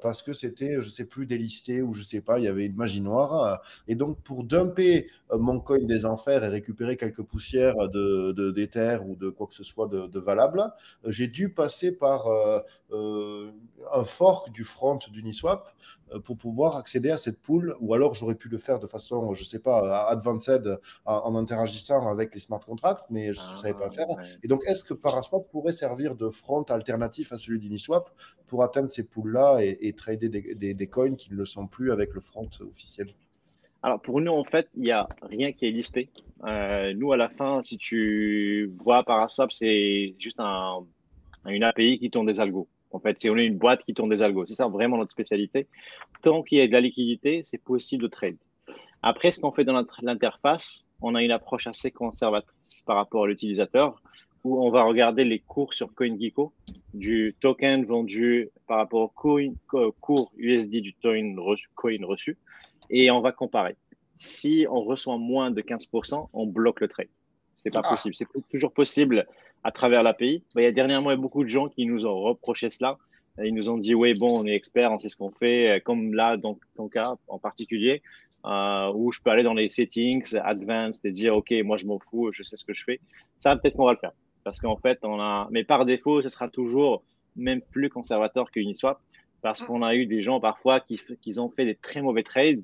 parce que c'était, je ne sais plus, délisté ou je ne sais pas, il y avait une magie noire. Et donc, pour dumper mon coin des enfers et récupérer quelques poussières d'Ether ou de quoi que ce soit de valable, j'ai dû passer par un fork du front d'Uniswap pour pouvoir accéder à cette pool, ou alors j'aurais pu le faire de façon, je ne sais pas, advanced en interagissant avec les smart contracts, mais je ne savais pas le faire. Ouais. Et donc, est-ce que Paraswap pourrait servir de front alternatif à celui d'Uniswap pour atteindre ces pools-là et trader des coins qui ne le sont plus avec le front officiel? Alors, pour nous, en fait, il n'y a rien qui est listé. Nous, à la fin, si tu vois Paraswap, c'est juste une API qui tourne des algos. En fait, si on est une boîte qui tourne des algos, c'est ça vraiment notre spécialité. Tant qu'il y a de la liquidité, c'est possible de trade. Après, ce qu'on fait dans l'interface, on a une approche assez conservatrice par rapport à l'utilisateur, où on va regarder les cours sur CoinGecko du token vendu par rapport au cours USD du coin reçu, et on va comparer. Si on reçoit moins de 15%, on bloque le trade. C'est pas possible. C'est toujours possible à travers l'API. Il y a dernièrement beaucoup de gens qui nous ont reproché cela. Ils nous ont dit, oui, bon, on est experts, on sait ce qu'on fait, comme là, dans ton cas en particulier, où je peux aller dans les settings, advanced, et dire, OK, moi, je m'en fous, je sais ce que je fais. Ça, peut-être qu'on va le faire. Parce qu'en fait, mais par défaut, ce sera toujours même plus conservateur que Uniswap, parce qu'on a eu des gens parfois qui ont fait des très mauvais trades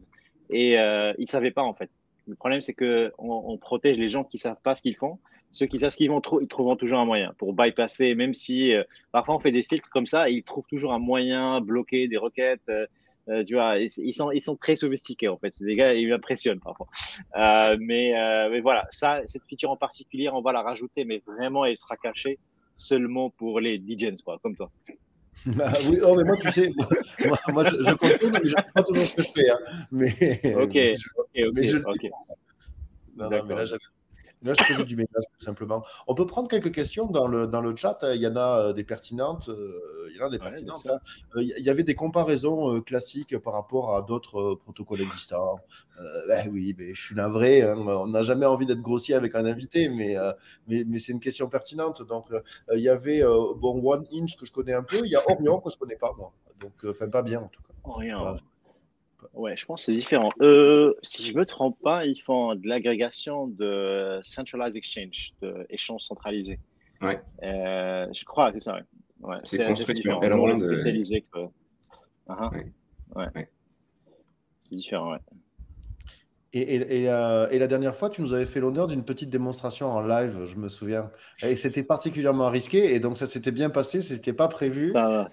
et ils ne savaient pas, en fait. Le problème, c'est qu'on protège les gens qui ne savent pas ce qu'ils font. Ceux qui savent ce qu'ils font, ils trouveront toujours un moyen pour bypasser, même si parfois on fait des filtres comme ça, et ils trouvent toujours un moyen, bloquer des requêtes. Tu vois, ils sont très sophistiqués en fait. C'est des gars, ils m'impressionnent parfois. Mais voilà, cette feature en particulier, on va la rajouter, mais vraiment, elle sera cachée seulement pour les DJs, quoi, comme toi. Oui, mais moi, tu sais, moi je contourne, mais je ne sais pas toujours ce que je fais. Hein. Mais, ok. Non, mais là, je faisais du ménage, tout simplement. On peut prendre quelques questions dans le chat. Il y en a des pertinentes. Il y en a des pertinentes. Hein. Il y avait des comparaisons classiques par rapport à d'autres protocoles existants. Oui, mais je suis navré. Hein. On n'a jamais envie d'être grossier avec un invité, mais c'est une question pertinente. Donc, il y avait One Inch que je connais un peu. Il y a Orion que je ne connais pas, moi. Donc, pas bien, en tout cas. Orion. Ouais, je pense que c'est différent. Si je ne me trompe pas, ils font de l'agrégation de Centralized Exchange, d'échange centralisé. Ouais. Je crois que c'est ça. Ouais. C'est construit sur Elrond spécialisé. Ouais. C'est différent, ouais. Et la dernière fois, tu nous avais fait l'honneur d'une petite démonstration en live, je me souviens. Et c'était particulièrement risqué, et donc ça s'était bien passé, c'était pas prévu. Ça va.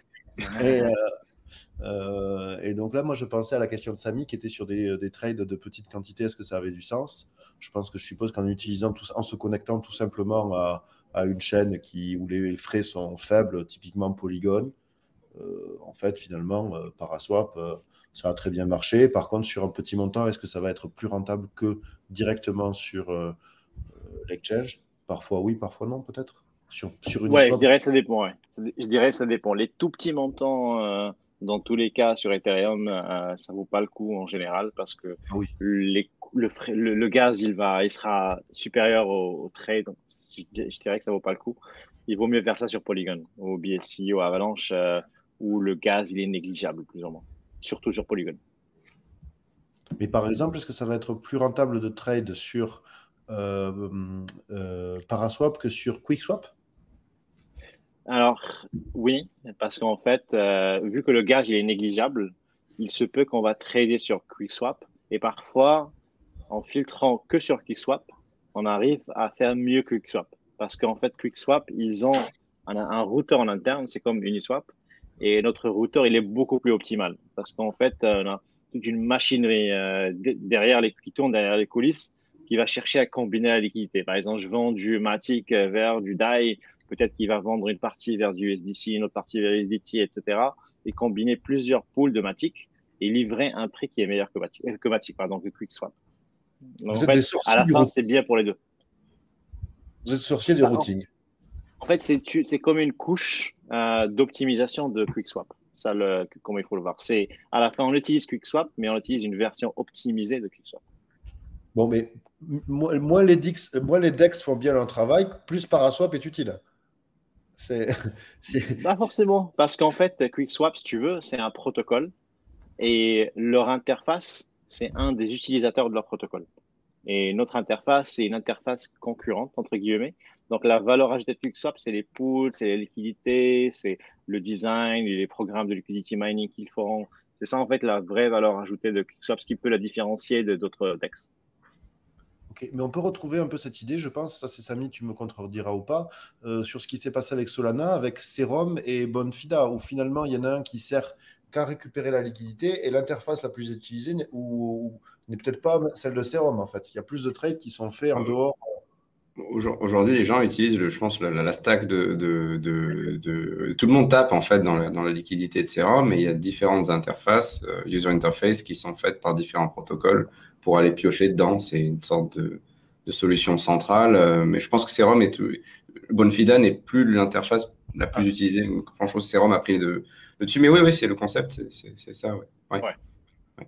Et donc là, moi, je pensais à la question de Samy qui était sur des trades de petites quantités. Est-ce que ça avait du sens? Je suppose qu'en utilisant en se connectant tout simplement à une chaîne où les frais sont faibles, typiquement Polygon, en fait, finalement, Paraswap, ça a très bien marché. Par contre, sur un petit montant, est-ce que ça va être plus rentable que directement sur l'exchange? Parfois oui, parfois non, peut-être. Sur une Ouais, je swap. dirais que ça dépend. Ouais. Je dirais que ça dépend. Les tout petits montants, dans tous les cas, sur Ethereum, ça vaut pas le coup en général parce que Ah oui. le gaz, il sera supérieur au trade. Donc, je dirais que ça vaut pas le coup. Il vaut mieux faire ça sur Polygon, au BSC, au Avalanche, où le gaz, il est négligeable, plus ou moins. Surtout sur Polygon. Mais par exemple, est-ce que ça va être plus rentable de trade sur Paraswap que sur QuickSwap? Alors, oui, parce qu'en fait, vu que le gage il est négligeable, il se peut qu'on va trader sur QuickSwap. Et parfois, en filtrant que sur QuickSwap, on arrive à faire mieux que QuickSwap. Parce qu'en fait, QuickSwap, ils ont un routeur en interne, c'est comme Uniswap. Et notre routeur, il est beaucoup plus optimal. Parce qu'en fait, on a toute une machinerie qui tourne derrière les coulisses qui va chercher à combiner la liquidité. Par exemple, je vends du Matic vers du DAI. Peut-être qu'il va vendre une partie vers du USDC, une autre partie vers USDT, etc. Et combiner plusieurs pools de Matic et livrer un prix qui est meilleur que Matic, pardon, que QuickSwap. Donc, Vous en êtes des fait, à sorciers la du fin, routing. c'est bien pour les deux. Vous êtes sorciers du Bah, routing. en fait, c'est comme une couche d'optimisation de QuickSwap. Ça, comment il faut le voir. C'est à la fin, on utilise QuickSwap, mais on utilise une version optimisée de QuickSwap. Bon, mais moins les DEX font bien leur travail, plus Paraswap est utile. C'est, Pas forcément, parce qu'en fait, QuickSwap, si tu veux, c'est un protocole et leur interface, c'est un des utilisateurs de leur protocole. Et notre interface, c'est une interface concurrente, entre guillemets. Donc, la valeur ajoutée de QuickSwap, c'est les pools, c'est les liquidités, c'est le design, et les programmes de liquidity mining qu'ils font. C'est ça, en fait, la vraie valeur ajoutée de QuickSwap, ce qui peut la différencier d'autres DEX. Ok, mais on peut retrouver un peu cette idée, je pense, ça c'est Samy, tu me contrediras ou pas, sur ce qui s'est passé avec Solana, avec Serum et Bonfida, où finalement il y en a un qui sert qu'à récupérer la liquidité et l'interface la plus utilisée n'est peut-être pas celle de Serum en fait. Il y a plus de trades qui sont faits en dehors. Aujourd'hui, les gens utilisent, je pense, la stack tout le monde tape en fait dans la liquidité de Serum, mais il y a différentes interfaces, user interface, qui sont faites par différents protocoles pour aller piocher dedans. C'est une sorte de solution centrale, mais je pense que Serum Bonfida n'est plus l'interface la plus Ah, utilisée. Donc, franchement, Serum a pris le dessus. Mais oui, oui, c'est le concept, c'est ça, ouais. Ouais. Ouais, Ouais.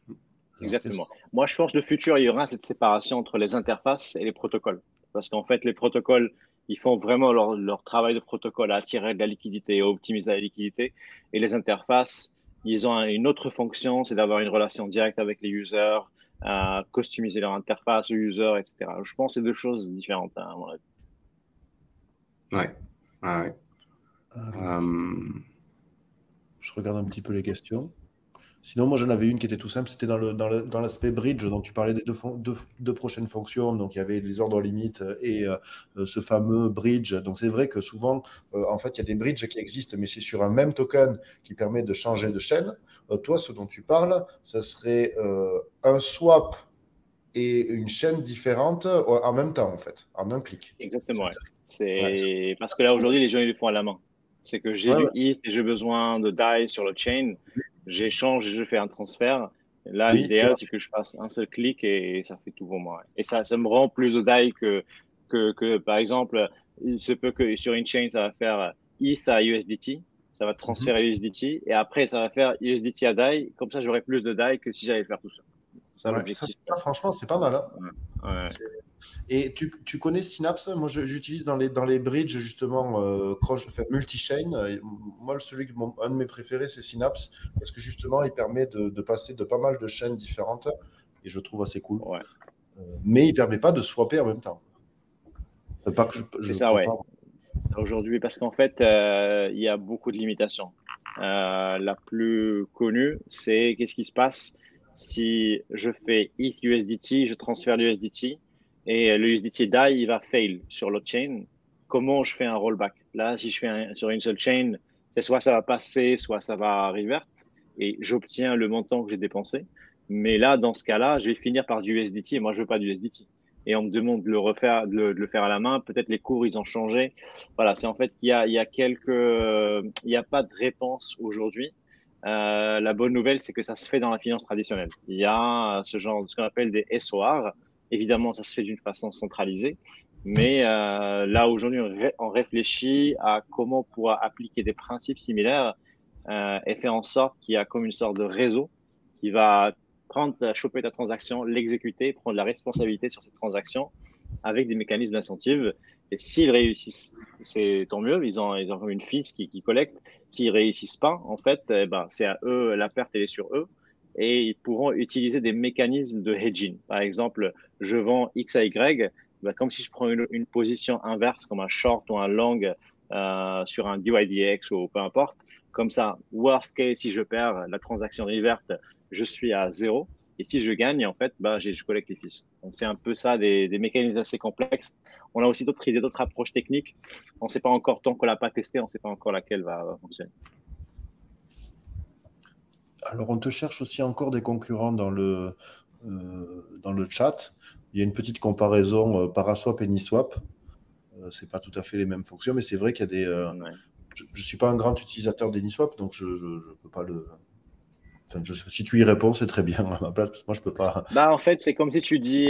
alors, qu'est-ce exactement. Moi, je pense que le futur, il y aura cette séparation entre les interfaces et les protocoles. Parce qu'en fait, les protocoles, ils font vraiment leur travail de protocole à attirer de la liquidité, à optimiser la liquidité. Et les interfaces, ils ont une autre fonction, c'est d'avoir une relation directe avec les users, à customiser leur interface aux users, etc. Je pense que c'est deux choses différentes, hein, à mon avis. Ouais. Ouais. alors, Euh, je regarde un petit peu les questions. Sinon, moi, j'en avais une qui était tout simple, c'était dans l'aspect bridge, donc tu parlais des deux prochaines fonctions, donc il y avait les ordres limites et ce fameux bridge. Donc c'est vrai que souvent, en fait, il y a des bridges qui existent, mais c'est sur un même token qui permet de changer de chaîne. Toi, ce dont tu parles, ça serait un swap et une chaîne différente en même temps, en fait, en un clic. Exactement, ouais. Ouais, C'est parce que là, aujourd'hui, les gens, ils le font à la main. C'est que j'ai ouais, du ouais. ETH et j'ai besoin de DAI sur le chain. J'échange et je fais un transfert. Et là, Oui, et l'idéal, c'est que je fasse un seul clic et ça fait tout pour moi. Ouais. Et ça me rend plus de DAI par exemple, il se peut que sur une chain, ça va faire ETH à USDT. Ça va mhm. transférer USDT. Et après, ça va faire USDT à DAI. Comme ça, j'aurai plus de DAI que si j'allais le faire tout seul. C'est ça Ouais, l'objectif. franchement, c'est pas mal, hein. Ouais. Ouais. Et tu connais Synapse? Moi, j'utilise dans les bridges, justement, enfin, multi-chain. Moi, un de mes préférés, c'est Synapse, parce que justement, il permet de passer de pas mal de chaînes différentes, et je trouve assez cool. Ouais. Mais il permet pas de swapper en même temps. Pas que je C'est ça, crois ouais. pas. Aujourd'hui, parce qu'en fait, il y a beaucoup de limitations. La plus connue, c'est qu'est-ce qui se passe si je fais ETH USDT, je transfère l'USDT et le USDT DAI, il va fail sur l'autre chain. Comment je fais un rollback? Là, si je fais sur une seule chain, Et soit ça va passer, soit ça va revert et j'obtiens le montant que j'ai dépensé. Mais là, dans ce cas-là, je vais finir par du USDT et moi, je veux pas du USDT. Et on me demande de le refaire, de le faire à la main. Peut-être les cours, ils ont changé. Voilà, c'est en fait il y a pas de réponse aujourd'hui. La bonne nouvelle, c'est que ça se fait dans la finance traditionnelle. Il y a ce qu'on appelle des SOR. Évidemment, ça se fait d'une façon centralisée. Mais là, aujourd'hui, on réfléchit à comment pouvoir appliquer des principes similaires et faire en sorte qu'il y a comme une sorte de réseau qui va choper ta transaction, l'exécuter, prendre la responsabilité sur cette transaction avec des mécanismes d'incentive. Et s'ils réussissent, c'est tant mieux, ils ont une fiche qui collecte. S'ils réussissent pas, en fait, eh ben, c'est à eux, la perte elle est sur eux. Et ils pourront utiliser des mécanismes de hedging. Par exemple, je vends X à Y, ben, comme si je prends une position inverse, comme un short ou un long sur un DYDX ou peu importe. Comme ça, worst case, si je perds la transaction reverte, je suis à zéro. Et si je gagne, en fait, bah, je collecte les fees. Donc, c'est un peu ça, des mécanismes assez complexes. On a aussi d'autres idées, d'autres approches techniques. On ne sait pas encore, tant qu'on ne l'a pas testé, on ne sait pas encore laquelle va fonctionner. Alors, on te cherche aussi encore des concurrents dans le chat. Il y a une petite comparaison Paraswap et Niswap. C'est pas tout à fait les mêmes fonctions, mais c'est vrai qu'il y a des. Ouais. Je ne suis pas un grand utilisateur d'Uniswap, donc je ne peux pas le. Enfin, si tu y réponds, c'est très bien à ma place, parce que moi, je peux pas. Bah, en fait, c'est comme si tu dis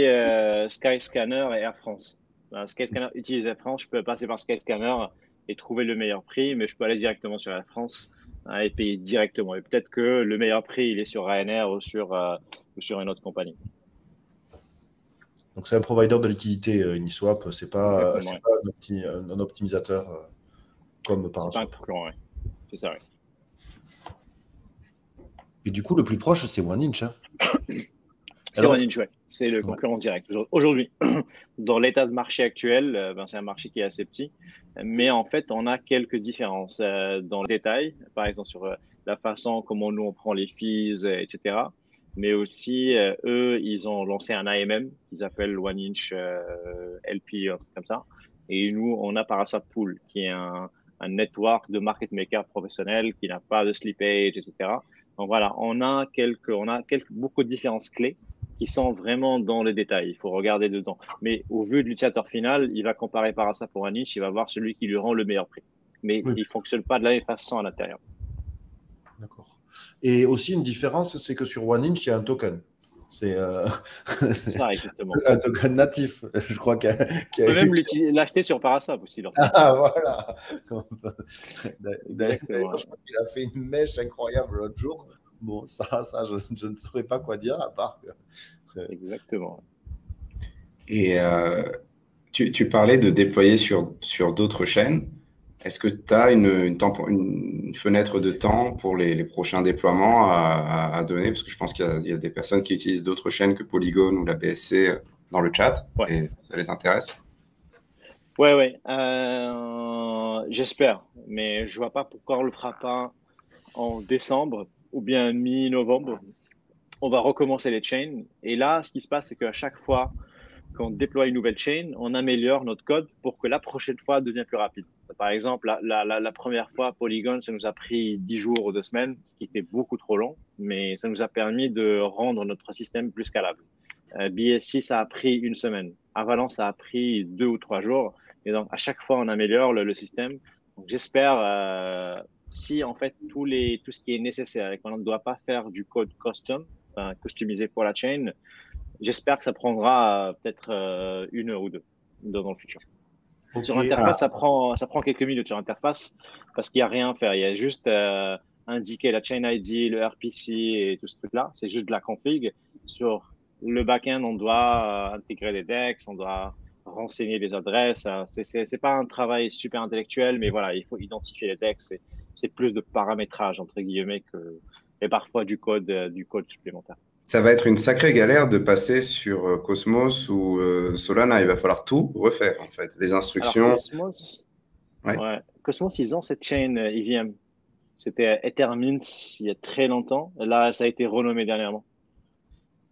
Skyscanner et Air France. Skyscanner utilise Air France, je peux passer par Skyscanner et trouver le meilleur prix, mais je peux aller directement sur Air France et payer directement. Et peut-être que le meilleur prix, il est sur Ryanair ou sur une autre compagnie. Donc, c'est un provider de liquidité, Uniswap. C'est pas Exactement, un optimisateur comme c'est pas un Paraswap. concurrent, ouais. C'est ça, ouais. Et du coup, le plus proche, c'est OneInch. Hein. C'est OneInch, ouais. C'est le concurrent direct. Aujourd'hui, dans l'état de marché actuel, c'est un marché qui est assez petit, mais en fait, on a quelques différences dans le détail, par exemple sur la façon comment nous on prend les fees, etc. Mais aussi, eux, ils ont lancé un AMM qu'ils appellent OneInch LP, un truc comme ça. Et nous, on a Paraswap Pool, qui est un network de market maker professionnel qui n'a pas de slippage, etc. Donc voilà, on a beaucoup de différences clés qui sont vraiment dans les détails. Il faut regarder dedans. Mais au vu de l'utilisateur final, il va comparer Paraswap pour OneInch, il va voir celui qui lui rend le meilleur prix. Mais il ne fonctionne pas de la même façon à l'intérieur. D'accord. Et aussi, une différence, c'est que sur OneInch, il y a un token. C'est ça, exactement. un token natif, je crois qu'il On peut même l'acheter sur Paraswap aussi. Ah, voilà. Exactement. Je crois qu'il a fait une mèche incroyable l'autre jour. Bon, ça je ne saurais pas quoi dire, à part que... Exactement. Et tu parlais de déployer sur d'autres chaînes. Est-ce que tu as une fenêtre de temps pour les prochains déploiements à donner? Parce que je pense qu'il y a des personnes qui utilisent d'autres chaînes que Polygon ou la BSC dans le chat, ouais. Et ça les intéresse. Ouais. J'espère, mais je vois pas pourquoi on le fera pas en décembre ou bien mi-novembre. On va recommencer les chains. Et là, ce qui se passe, c'est qu'à chaque fois qu'on déploie une nouvelle chain, on améliore notre code pour que la prochaine fois devienne plus rapide. Par exemple, la première fois, Polygon, ça nous a pris 10 jours ou 2 semaines, ce qui était beaucoup trop long, mais ça nous a permis de rendre notre système plus scalable. BSC, ça a pris 1 semaine. Avalanche, ça a pris 2 ou 3 jours. Et donc, à chaque fois, on améliore le système. Donc, j'espère, si en fait, tout ce qui est nécessaire et qu'on ne doit pas faire du code customisé pour la chain, j'espère que ça prendra peut-être 1 heure ou 2 dans le futur. Okay. Sur interface, ça prend quelques minutes sur interface parce qu'il n'y a rien à faire. Il y a juste indiquer la chain ID, le RPC et tout ce truc-là. C'est juste de la config. Sur le backend, on doit intégrer des DEX, on doit renseigner les adresses. C'est pas un travail super intellectuel, mais voilà, il faut identifier les DEX. C'est plus de paramétrage, entre guillemets, et parfois du code supplémentaire. Ça va être une sacrée galère de passer sur Cosmos ou Solana. Il va falloir tout refaire, en fait. Les instructions. Alors, Cosmos, ils ont cette chain EVM. C'était Ethermint il y a très longtemps. Là, ça a été renommé dernièrement.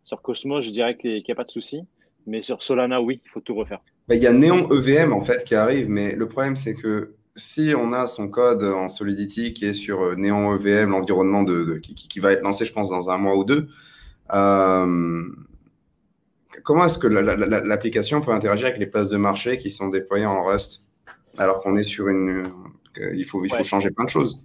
Sur Cosmos, je dirais qu'il n'y a pas de souci. Mais sur Solana, oui, il faut tout refaire. Il y a Neon EVM, en fait, qui arrive. Mais le problème, c'est que si on a son code en Solidity qui est sur Neon EVM, l'environnement qui va être lancé, je pense, dans un mois ou deux, comment est-ce que l'application peut interagir avec les places de marché qui sont déployées en Rust alors qu'on est sur il faut Ouais. changer plein de choses.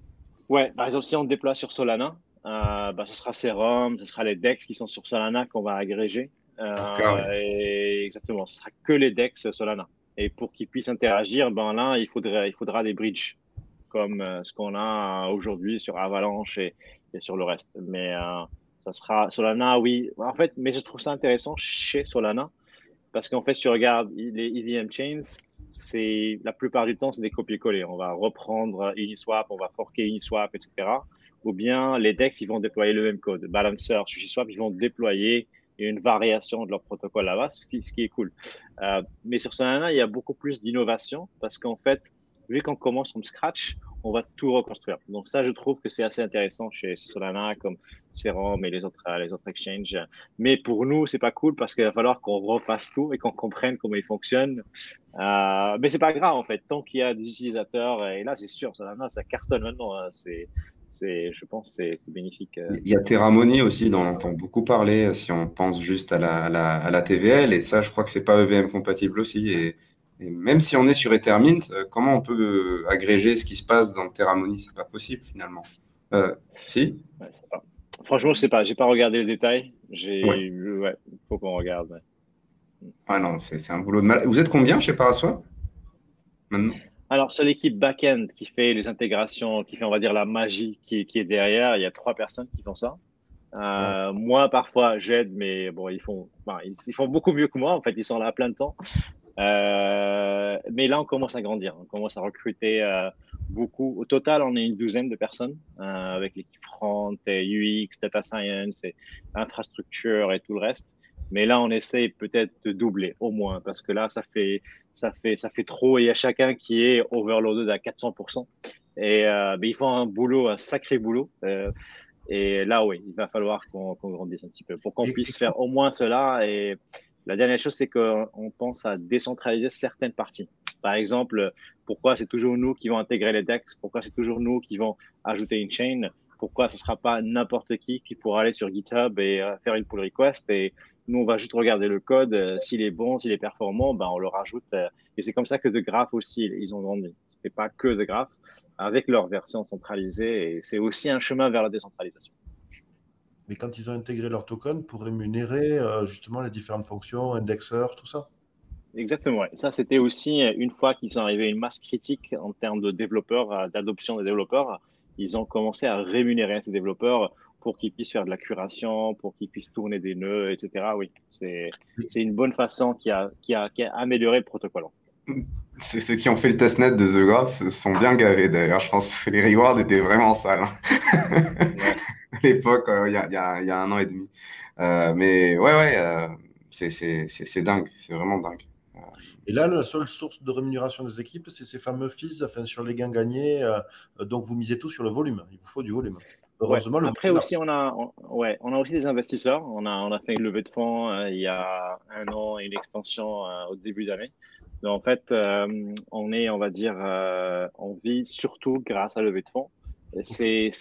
Ouais, par exemple, si on déploie sur Solana, ce sera Serum, ce sera les DEX qui sont sur Solana qu'on va agréger. Et exactement, ce sera que les DEX Solana. Et pour qu'ils puissent interagir, là, il faudra des bridges comme ce qu'on a aujourd'hui sur Avalanche et sur le reste. Mais ça sera Solana, oui. En fait, mais je trouve ça intéressant chez Solana parce qu'en fait, si tu regardes les EVM chains, la plupart du temps, c'est des copier-coller. On va reprendre Uniswap, on va forker Uniswap, etc. Ou bien les DEX, ils vont déployer le même code. Balancer, SushiSwap, ils vont déployer une variation de leur protocole là-bas, ce qui est cool. Mais sur Solana, il y a beaucoup plus d'innovation parce qu'en fait, vu qu'on commence from scratch, on va tout reconstruire. Donc ça, je trouve que c'est assez intéressant chez Solana, comme Serum et les autres exchanges. Mais pour nous, c'est pas cool parce qu'il va falloir qu'on refasse tout et qu'on comprenne comment il fonctionne. Mais c'est pas grave en fait, tant qu'il y a des utilisateurs. Et là, c'est sûr, Solana, ça cartonne maintenant. Je pense, c'est bénéfique. Il y a Terramoni aussi, dont on entend beaucoup parler si on pense juste à la TVL. Et ça, je crois que c'est pas EVM compatible aussi. Et même si on est sur Ethermint, comment on peut agréger ce qui se passe dans Terramoni? C'est pas possible finalement. Si? Ouais, franchement, je sais pas. J'ai pas regardé le détail. Ouais. Faut qu'on regarde. Ouais. Ah non, c'est un boulot de mal. Vous êtes combien chez Paraswap maintenant? Alors, sur l'équipe back-end qui fait les intégrations, qui fait, on va dire, la magie qui est derrière, il y a 3 personnes qui font ça. Moi, parfois, j'aide, mais bon, ils font beaucoup mieux que moi. En fait, ils sont là à plein de temps. Mais là, on commence à grandir. On commence à recruter beaucoup. Au total, on est une douzaine de personnes avec l'équipe front, et UX, data science, et infrastructure et tout le reste. Mais là, on essaie peut-être de doubler au moins parce que là, ça fait trop. Et il y a chacun qui est overloaded à 400%. Et mais ils font un sacré boulot. Et là, oui, il va falloir qu'on grandisse un petit peu pour qu'on puisse faire au moins cela. Et la dernière chose, c'est qu'on pense à décentraliser certaines parties. Par exemple, pourquoi c'est toujours nous qui vont intégrer les DEX? Pourquoi c'est toujours nous qui vont ajouter une chain? Pourquoi ce ne sera pas n'importe qui pourra aller sur GitHub et faire une pull request? Et nous, on va juste regarder le code. S'il est bon, s'il est performant, on le rajoute. Et c'est comme ça que de Graph aussi, ils ont grandi. Ce n'était pas que de Graph avec leur version centralisée. Et c'est aussi un chemin vers la décentralisation. Mais quand ils ont intégré leur token pour rémunérer justement les différentes fonctions, indexeurs, tout ça. Exactement. Ouais. Ça, c'était aussi une fois qu'ils sont arrivés à une masse critique en termes de développeurs, d'adoption des développeurs, ils ont commencé à rémunérer ces développeurs pour qu'ils puissent faire de la curation, pour qu'ils puissent tourner des nœuds, etc. Oui, c'est une bonne façon qui a amélioré le protocole. C'est ceux qui ont fait le testnet de The Graph se sont bien gavés d'ailleurs. Je pense que les rewards étaient vraiment sales Ouais. à l'époque, il y a un an et demi. Mais ouais, c'est dingue, c'est vraiment dingue. Et là, la seule source de rémunération des équipes, c'est ces fameux fees, enfin, sur les gains gagnés. Donc, vous misez tout sur le volume. Il vous faut du volume. Heureusement, ouais. Après aussi, on a aussi des investisseurs. On a fait une levée de fonds il y a un an et une extension au début d'année. Donc, en fait, on va dire, on vit surtout grâce à la levée de fonds. Ces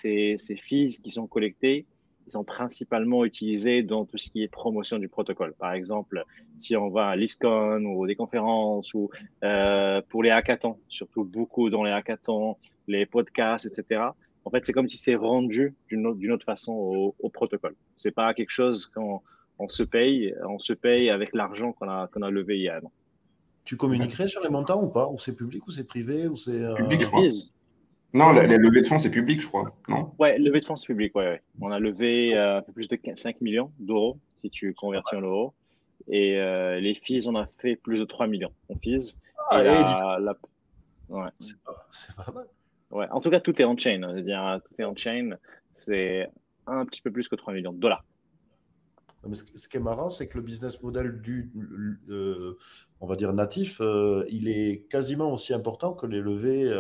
fees qui sont collectés, ils sont principalement utilisés dans tout ce qui est promotion du protocole. Par exemple, si on va à l'ISCON ou des conférences ou pour les hackathons, surtout beaucoup dans les hackathons, les podcasts, etc. En fait, c'est comme si c'est rendu d'une autre façon au protocole. C'est pas quelque chose qu'on se paye. On se paye avec l'argent qu'on a levé il y a un an. Tu communiquerais sur les montants ou pas? Ou c'est public ou c'est privé ou c'est Public, je crois. Fees. Non, la levée de fonds, c'est public, je crois. Non? Ouais, levée de fonds c'est public. Ouais. On a levé un peu plus de 5 millions d'euros si tu convertis en euros. Et les fees, on a fait plus de 3 millions en fees. Et ouais. C'est pas mal. Ouais. En tout cas, tout est on chain. C'est-à-dire, tout est on chain. C'est un petit peu plus que 3 millions de dollars. Mais ce qui est marrant, c'est que le business model on va dire natif, il est quasiment aussi important que les levées.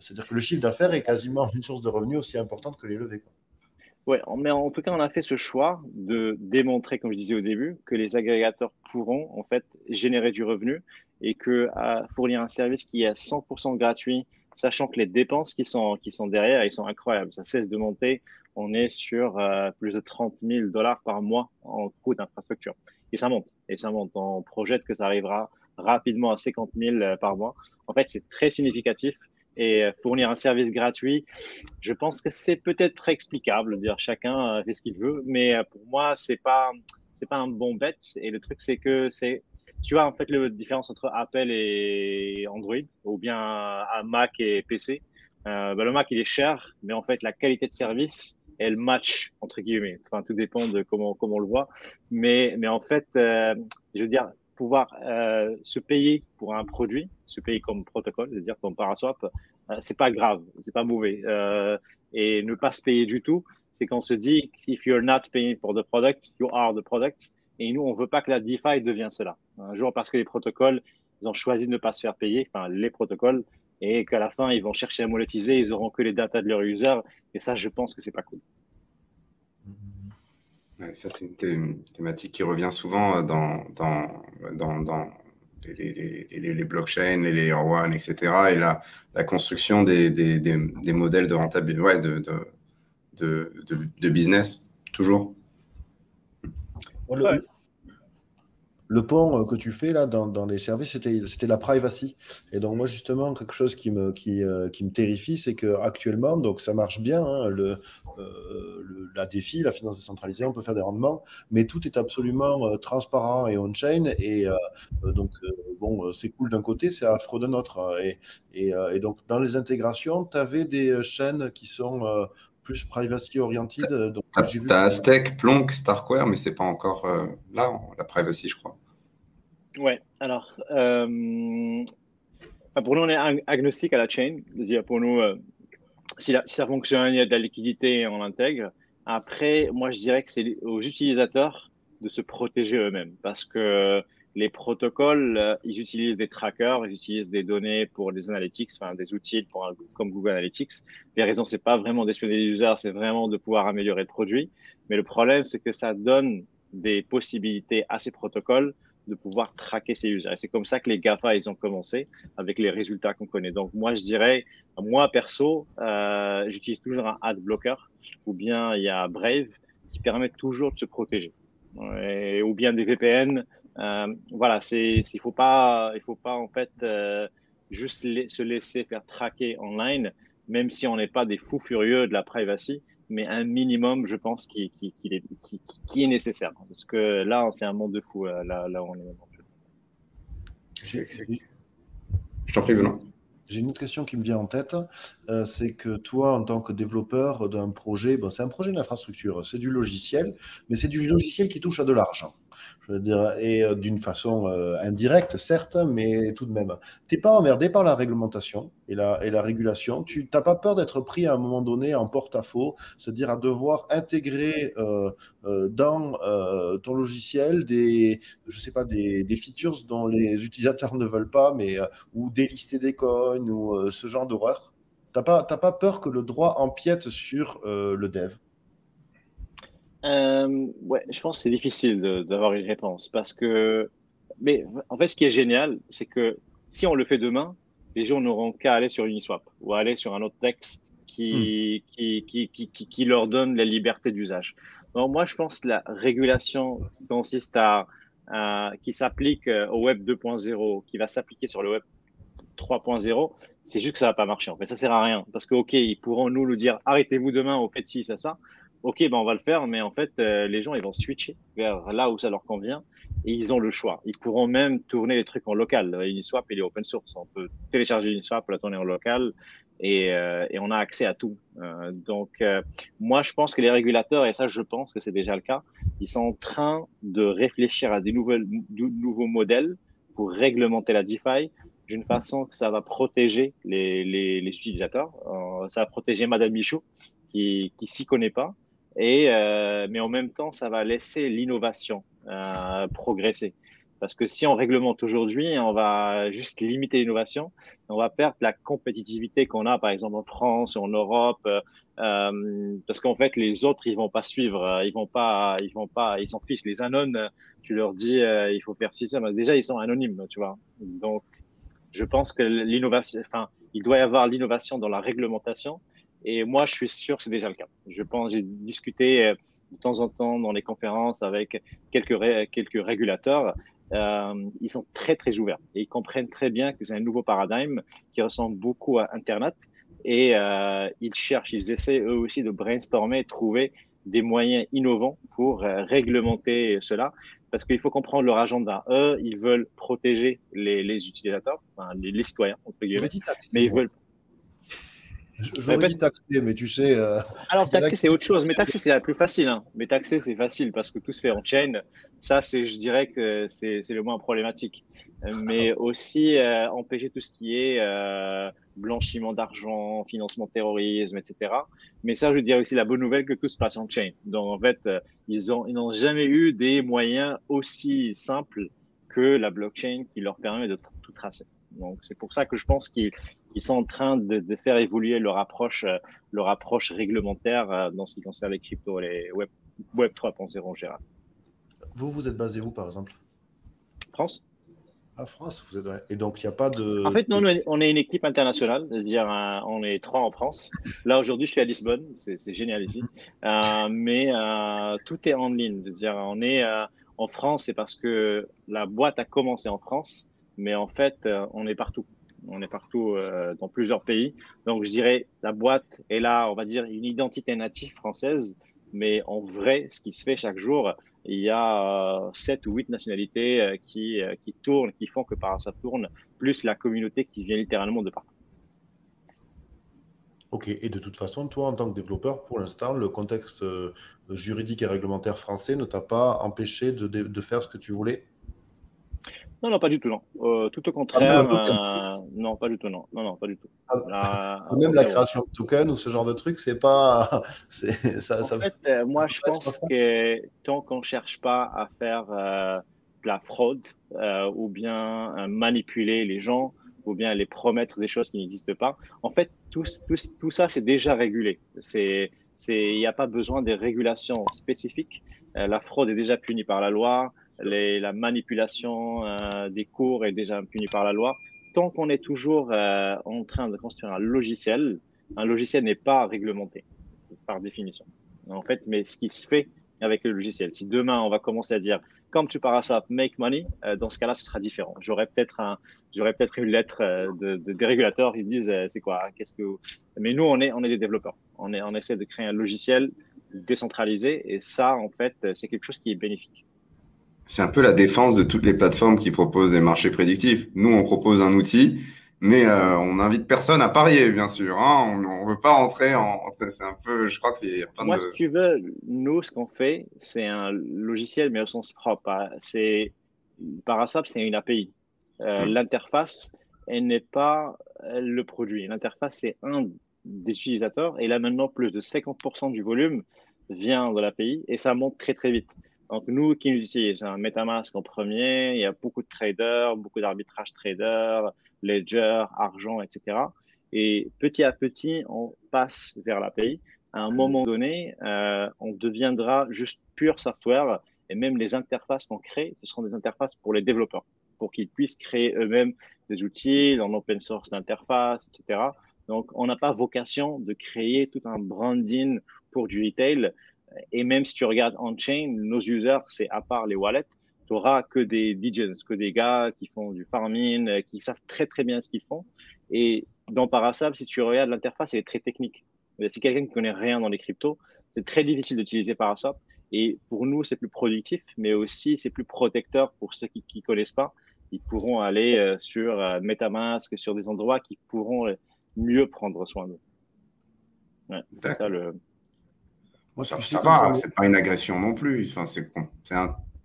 C'est-à-dire que le chiffre d'affaires est quasiment une source de revenus aussi importante que les levées, quoi. Ouais, mais en tout cas, on a fait ce choix de démontrer, comme je disais au début, que les agrégateurs pourront en fait générer du revenu et que fournir un service qui est à 100% gratuit, sachant que les dépenses qui sont derrière, ils sont incroyables. Ça cesse de monter. On est sur plus de 30 000 dollars par mois en coût d'infrastructure. Et ça monte. Et ça monte. On projette que ça arrivera rapidement à 50 000 par mois. En fait, c'est très significatif. Et fournir un service gratuit, je pense que c'est peut-être explicable, dire chacun fait ce qu'il veut, mais pour moi, c'est pas un bon bet. Et le truc, c'est que tu vois, en fait, la différence entre Apple et Android, ou bien un Mac et PC. Ben, le Mac, il est cher, mais en fait, la qualité de service, elle match, entre guillemets. Enfin, tout dépend de comment on le voit. Mais en fait, je veux dire, pouvoir se payer pour un produit, se payer comme protocole, je veux dire comme Paraswap, c'est pas grave, c'est pas mauvais. Et ne pas se payer du tout, c'est qu'on se dit, if you're not paying for the product, you are the product. Et nous, on veut pas que la DeFi devienne cela. Un jour, parce que les protocoles, ils ont choisi de ne pas se faire payer, enfin, les protocoles, et qu'à la fin, ils vont chercher à monétiser, ils auront que les datas de leurs users. Et ça, je pense que c'est pas cool. Ouais, ça, c'est une thématique qui revient souvent dans les blockchains, les layer one, etc. Et la construction des modèles de rentabilité, ouais, de business, toujours. Moi, Ouais. le pont que tu fais là dans les services, c'était la privacy. Et donc moi justement, quelque chose qui me terrifie, c'est que actuellement, donc ça marche bien, hein, la DeFi, la finance décentralisée, on peut faire des rendements, mais tout est absolument transparent et on-chain. Et bon, c'est cool d'un côté, c'est affreux d'un autre. Et donc dans les intégrations, tu avais des chaînes qui sont plus privacy oriented. Donc j'ai vu. T'as Aztec, Plonk, Starkware, mais c'est pas encore là, la privacy, je crois. Ouais. Alors, pour nous, on est agnostique à la chain. C'est-à-dire pour nous, si ça fonctionne, il y a de la liquidité, on l'intègre. Après, moi, je dirais que c'est aux utilisateurs de se protéger eux-mêmes parce que les protocoles, ils utilisent des trackers, ils utilisent des données pour des analytics, enfin des outils comme Google Analytics. Les raisons, c'est pas vraiment d'espionner les users, c'est vraiment de pouvoir améliorer le produit. Mais le problème, c'est que ça donne des possibilités à ces protocoles de pouvoir traquer ces users. Et c'est comme ça que les GAFA, ils ont commencé avec les résultats qu'on connaît. Donc, moi, je dirais, moi, perso, j'utilise toujours un ad blocker ou bien il y a Brave qui permet toujours de se protéger. Ou bien des VPN. Voilà, il faut pas en fait juste se laisser faire traquer online, même si on n'est pas des fous furieux de la privacy, mais un minimum, je pense, qui est nécessaire. Parce que là, c'est un monde de fous, là où on est maintenant. J'ai Je t'en prie, Benoît. J'ai une autre question qui me vient en tête, c'est que toi, en tant que développeur d'un projet, bon, c'est un projet d'infrastructure, c'est du logiciel, mais c'est du logiciel qui touche à de l'argent. Je veux dire, et d'une façon indirecte, certes, mais tout de même. T'es pas emmerdé par la réglementation et la régulation. Tu n'as pas peur d'être pris à un moment donné en porte-à-faux, c'est-à-dire à devoir intégrer dans ton logiciel je sais pas, des features dont les utilisateurs ne veulent pas, mais ou délister des coins ou ce genre d'horreur. T'as pas peur que le droit empiète sur le dev? Ouais, je pense que c'est difficile d'avoir une réponse parce que, mais en fait, ce qui est génial, c'est que si on le fait demain, les gens n'auront qu'à aller sur Uniswap ou aller sur un autre texte Hmm. qui leur donne la liberté d'usage. Donc, moi, je pense que la régulation qui consiste qui s'applique au web 2.0, qui va s'appliquer sur le web 3.0, c'est juste que ça va pas marcher. En fait, ça sert à rien parce que, OK, ils pourront nous dire, arrêtez-vous demain, au fait ci, ça. OK, ben on va le faire, mais en fait, les gens, ils vont switcher vers là où ça leur convient et ils ont le choix. Ils pourront même tourner les trucs en local. Uniswap, il est open source. On peut télécharger Uniswap, la tourner en local et on a accès à tout. Moi, je pense que les régulateurs, et ça, je pense que c'est déjà le cas, ils sont en train de réfléchir à des nouveaux modèles pour réglementer la DeFi d'une façon que ça va protéger les utilisateurs. Ça va protéger Madame Michaud qui s'y connaît pas. Mais en même temps, ça va laisser l'innovation progresser. Parce que si on réglemente aujourd'hui, on va juste limiter l'innovation. On va perdre la compétitivité qu'on a, par exemple, en France, en Europe, parce qu'en fait, les autres, ils vont pas suivre. Ils s'en fichent. Les anonymes, tu leur dis, il faut faire ci, ça. Mais déjà, ils sont anonymes, tu vois. Donc, je pense que l'innovation, enfin, il doit y avoir l'innovation dans la réglementation. Et moi, je suis sûr que c'est déjà le cas. Je pense, j'ai discuté de temps en temps dans les conférences avec quelques régulateurs. Ils sont très, très ouverts et ils comprennent très bien que c'est un nouveau paradigme qui ressemble beaucoup à Internet. Et ils cherchent, ils essaient eux aussi de brainstormer, trouver des moyens innovants pour réglementer cela. Parce qu'il faut comprendre leur agenda. Eux, ils veulent protéger les utilisateurs, enfin, les citoyens, entre J'aurais guillemets, dit taxer, mais ils moi. veulent. J'aurais dit taxer, mais tu sais, Alors, il y en a taxer, c'est qui- autre chose. Mais taxer, c'est la plus facile. Hein. Mais taxer, c'est facile parce que tout se fait en chain. Ça, je dirais que c'est le moins problématique. Mais aussi, empêcher tout ce qui est blanchiment d'argent, financement de terrorisme, etc. Mais ça, je dirais aussi la bonne nouvelle que tout se passe en chain. Donc, en fait, ils n'ont jamais eu des moyens aussi simples que la blockchain qui leur permet de tout tracer. Donc, c'est pour ça que je pense qu'ils sont en train de faire évoluer leur approche réglementaire dans ce qui concerne les cryptos, les Web 3.0 en général. vous êtes basé où, par exemple? France? À France, vous êtes... ouais. Et donc, il n'y a pas En de... fait, nous, on est une équipe internationale, c'est-à-dire on est 3 en France. Là, aujourd'hui, je suis à Lisbonne, c'est génial ici. Mais tout est en ligne, c'est-à-dire on est en France, c'est parce que la boîte a commencé en France, mais en fait, on est partout. On est partout dans plusieurs pays. Donc, je dirais, la boîte est là, on va dire, une identité native française, mais en vrai, ce qui se fait chaque jour, il y a 7 ou 8 nationalités qui tournent, qui font que ça tourne, plus la communauté qui vient littéralement de partout. Ok, et de toute façon, toi, en tant que développeur, pour l'instant, le contexte juridique et réglementaire français ne t'a pas empêché de faire ce que tu voulais? Non, non, pas du tout, non. Tout au Ah, même un contraire, peu comme... non, pas du tout, non. Non, non, pas du tout. Là, Même la aucun moment. création de tokens ou ce genre de truc, c'est pas... En ça fait, ça moi, peut je pas être pense ça. que tant qu'on ne cherche pas à faire de la fraude ou bien manipuler les gens ou bien les promettre des choses qui n'existent pas, en fait, tout ça, c'est déjà régulé. Il n'y a pas besoin de régulations spécifiques. La fraude est déjà punie par la loi. La manipulation des cours est déjà punie par la loi. Tant qu'on est toujours en train de construire un logiciel n'est pas réglementé par définition. En fait, mais ce qui se fait avec le logiciel, si demain on va commencer à dire, comme tu pars à ça, make money, dans ce cas-là, ce sera différent. J'aurais peut-être une lettre des régulateurs qui disent, c'est quoi, qu'est-ce que, mais nous, on est des développeurs. On essaie de créer un logiciel décentralisé et ça, en fait, c'est quelque chose qui est bénéfique. C'est un peu la défense de toutes les plateformes qui proposent des marchés prédictifs. Nous, on propose un outil, mais on n'invite personne à parier, bien sûr. Hein. On ne veut pas rentrer C'est un peu... Je crois que c'est y a plein Moi, si de... tu veux, nous, ce qu'on fait, c'est un logiciel, mais au sens propre. Hein. Parasap, c'est une API. Hmm. L'interface, elle n'est pas le produit. L'interface, c'est un des utilisateurs. Et là, maintenant, plus de 50% du volume vient de l'API et ça monte très, très vite. Donc, nous qui nous utilisons un MetaMask en premier, il y a beaucoup de traders, beaucoup d'arbitrage traders, Ledger, argent, etc. Et petit à petit, on passe vers l'API. À un moment donné, on deviendra juste pur software et même les interfaces qu'on crée, ce seront des interfaces pour les développeurs, pour qu'ils puissent créer eux-mêmes des outils en open source d'interface, etc. Donc, on n'a pas vocation de créer tout un branding pour du retail. Et même si tu regardes on-chain, nos users, c'est à part les wallets, tu n'auras que des DJs, que des gars qui font du farming, qui savent très très bien ce qu'ils font. Et dans Parasap, si tu regardes l'interface, elle est très technique. Si quelqu'un qui connaît rien dans les cryptos, c'est très difficile d'utiliser Paraswap. Et pour nous, c'est plus productif, mais aussi c'est plus protecteur pour ceux qui ne connaissent pas. Ils pourront aller sur MetaMask, sur des endroits qui pourront mieux prendre soin d'eux. Ouais, c'est ça D'accord. le. Moi, Ça, tu sais, ça quand va, on... c'est pas une agression non plus. Enfin,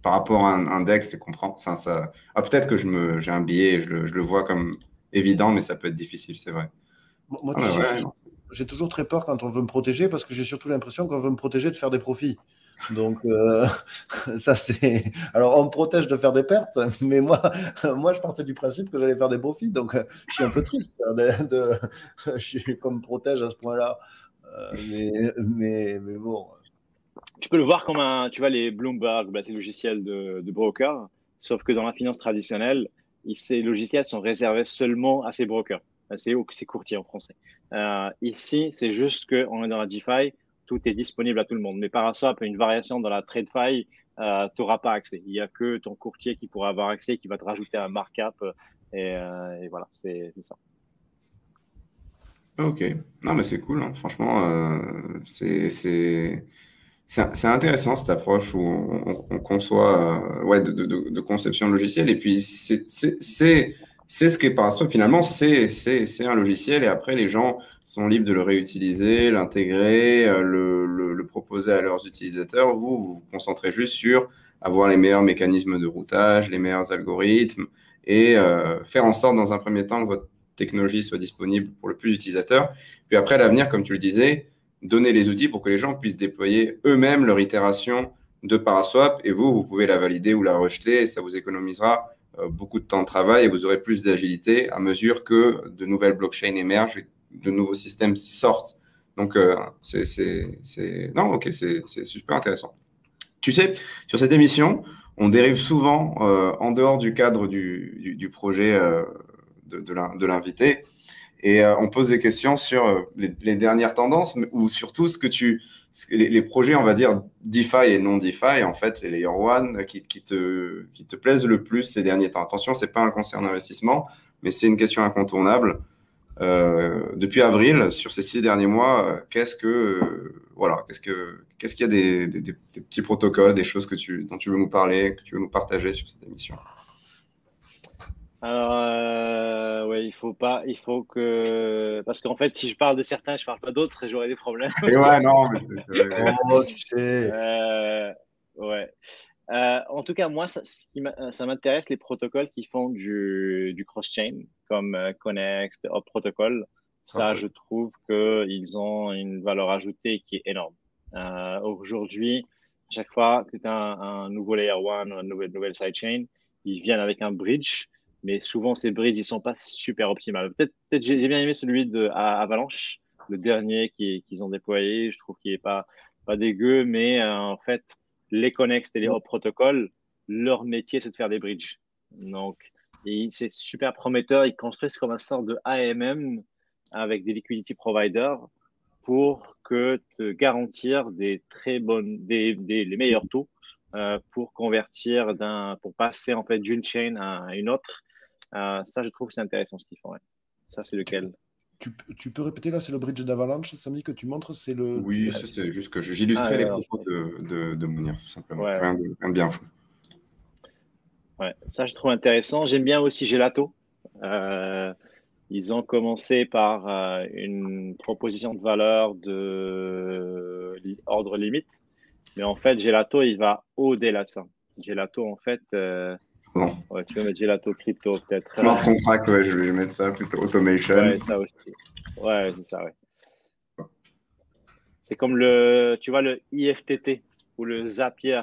par rapport à un DEX, c'est comprendre. Enfin, ça... Ah, peut-être que j'ai un biais, et je le vois comme évident, mais ça peut être difficile, c'est vrai. Moi, Ah, tu mais sais, ouais, non. j'ai toujours très peur quand on veut me protéger parce que j'ai surtout l'impression qu'on veut me protéger de faire des profits. Donc, ça, c'est. Alors, on me protège de faire des pertes, mais moi je partais du principe que j'allais faire des profits. Donc, je suis un peu triste qu'on me protège à ce point-là. Mais bon. Tu peux le voir comme tu vois, les Bloomberg, bah, ces logiciels de broker, sauf que dans la finance traditionnelle, ces logiciels sont réservés seulement à ces brokers, à ces courtiers en français. Ici, c'est juste qu'on est dans la DeFi, tout est disponible à tout le monde. Mais par exemple, une variation dans la TradeFi, tu n'auras pas accès. Il n'y a que ton courtier qui pourra avoir accès, qui va te rajouter un markup. Et voilà, c'est ça. Ok. Non, mais c'est cool, hein. Franchement, c'est intéressant cette approche où on conçoit ouais, de conception de logiciel. Et puis, c'est ce qu'est Paraswap. Finalement, c'est un logiciel. Et après, les gens sont libres de le réutiliser, l'intégrer, le proposer à leurs utilisateurs. Vous vous concentrez juste sur avoir les meilleurs mécanismes de routage, les meilleurs algorithmes et faire en sorte, dans un premier temps, que votre technologie soit disponible pour le plus d'utilisateurs. Puis après, à l'avenir, comme tu le disais, donner les outils pour que les gens puissent déployer eux-mêmes leur itération de Paraswap et vous pouvez la valider ou la rejeter et ça vous économisera beaucoup de temps de travail et vous aurez plus d'agilité à mesure que de nouvelles blockchains émergent et de nouveaux systèmes sortent. Donc, non, ok, c'est super intéressant. Tu sais, sur cette émission, on dérive souvent en dehors du cadre du projet de l'invité. Et on pose des questions sur les dernières tendances ou surtout les projets, on va dire, DeFi et non DeFi, en fait, les Layer One qui te plaisent le plus ces derniers temps. Attention, c'est pas un conseil d'investissement, mais c'est une question incontournable. Depuis avril, sur ces 6 derniers mois, voilà, qu'est-ce qu'il y a des petits protocoles, des choses dont tu veux nous parler, que tu veux nous partager sur cette émission? Alors, ouais, il faut que, parce qu'en fait, si je parle de certains, je parle pas d'autres et j'aurai des problèmes. Et ouais, non, mais ouais. Oh, tu sais. Ouais. En tout cas, moi, ça m'intéresse les protocoles qui font du cross-chain, comme Connext, Hop Protocol. Ça, Ok. je trouve qu'ils ont une valeur ajoutée qui est énorme. Aujourd'hui, chaque fois que tu as un nouveau Layer 1 ou une nouvelle sidechain, ils viennent avec un bridge, mais souvent, ces bridges, ils sont pas super optimales. Peut-être j'ai bien aimé celui de Avalanche, le dernier qu'ils ont déployé. Je trouve qu'il est pas dégueu, mais en fait, les Connext et les Hop Protocol, leur métier, c'est de faire des bridges. Donc, c'est super prometteur. Ils construisent comme un sorte de AMM avec des liquidity providers pour que te garantir des très bonnes, les meilleurs taux pour convertir pour passer en fait d'une chain à une autre. Ça, je trouve que c'est intéressant ce qu'ils font. Ouais. Ça, c'est lequel? Tu peux répéter là, c'est le bridge d'Avalanche, Samy, que tu montres, c'est le. Oui, ça, c'est juste que Ah, j'illustrais les alors, propos de Mounir, tout simplement. ouais, Rien de bien fou. ouais. Ça, je trouve intéressant. J'aime bien aussi Gelato. Euh, Ils ont commencé par une proposition de valeur de ordre limite, mais en fait, Gelato, il va au-delà de ça. Gelato, en fait, Bon. ouais, tu veux mettre Gelato crypto peut-être. Smart contract, ouais, je vais mettre ça plutôt automation. Ouais, ça aussi. Ouais, c'est ça, ouais. C'est comme tu vois, le IFTT ou le Zapier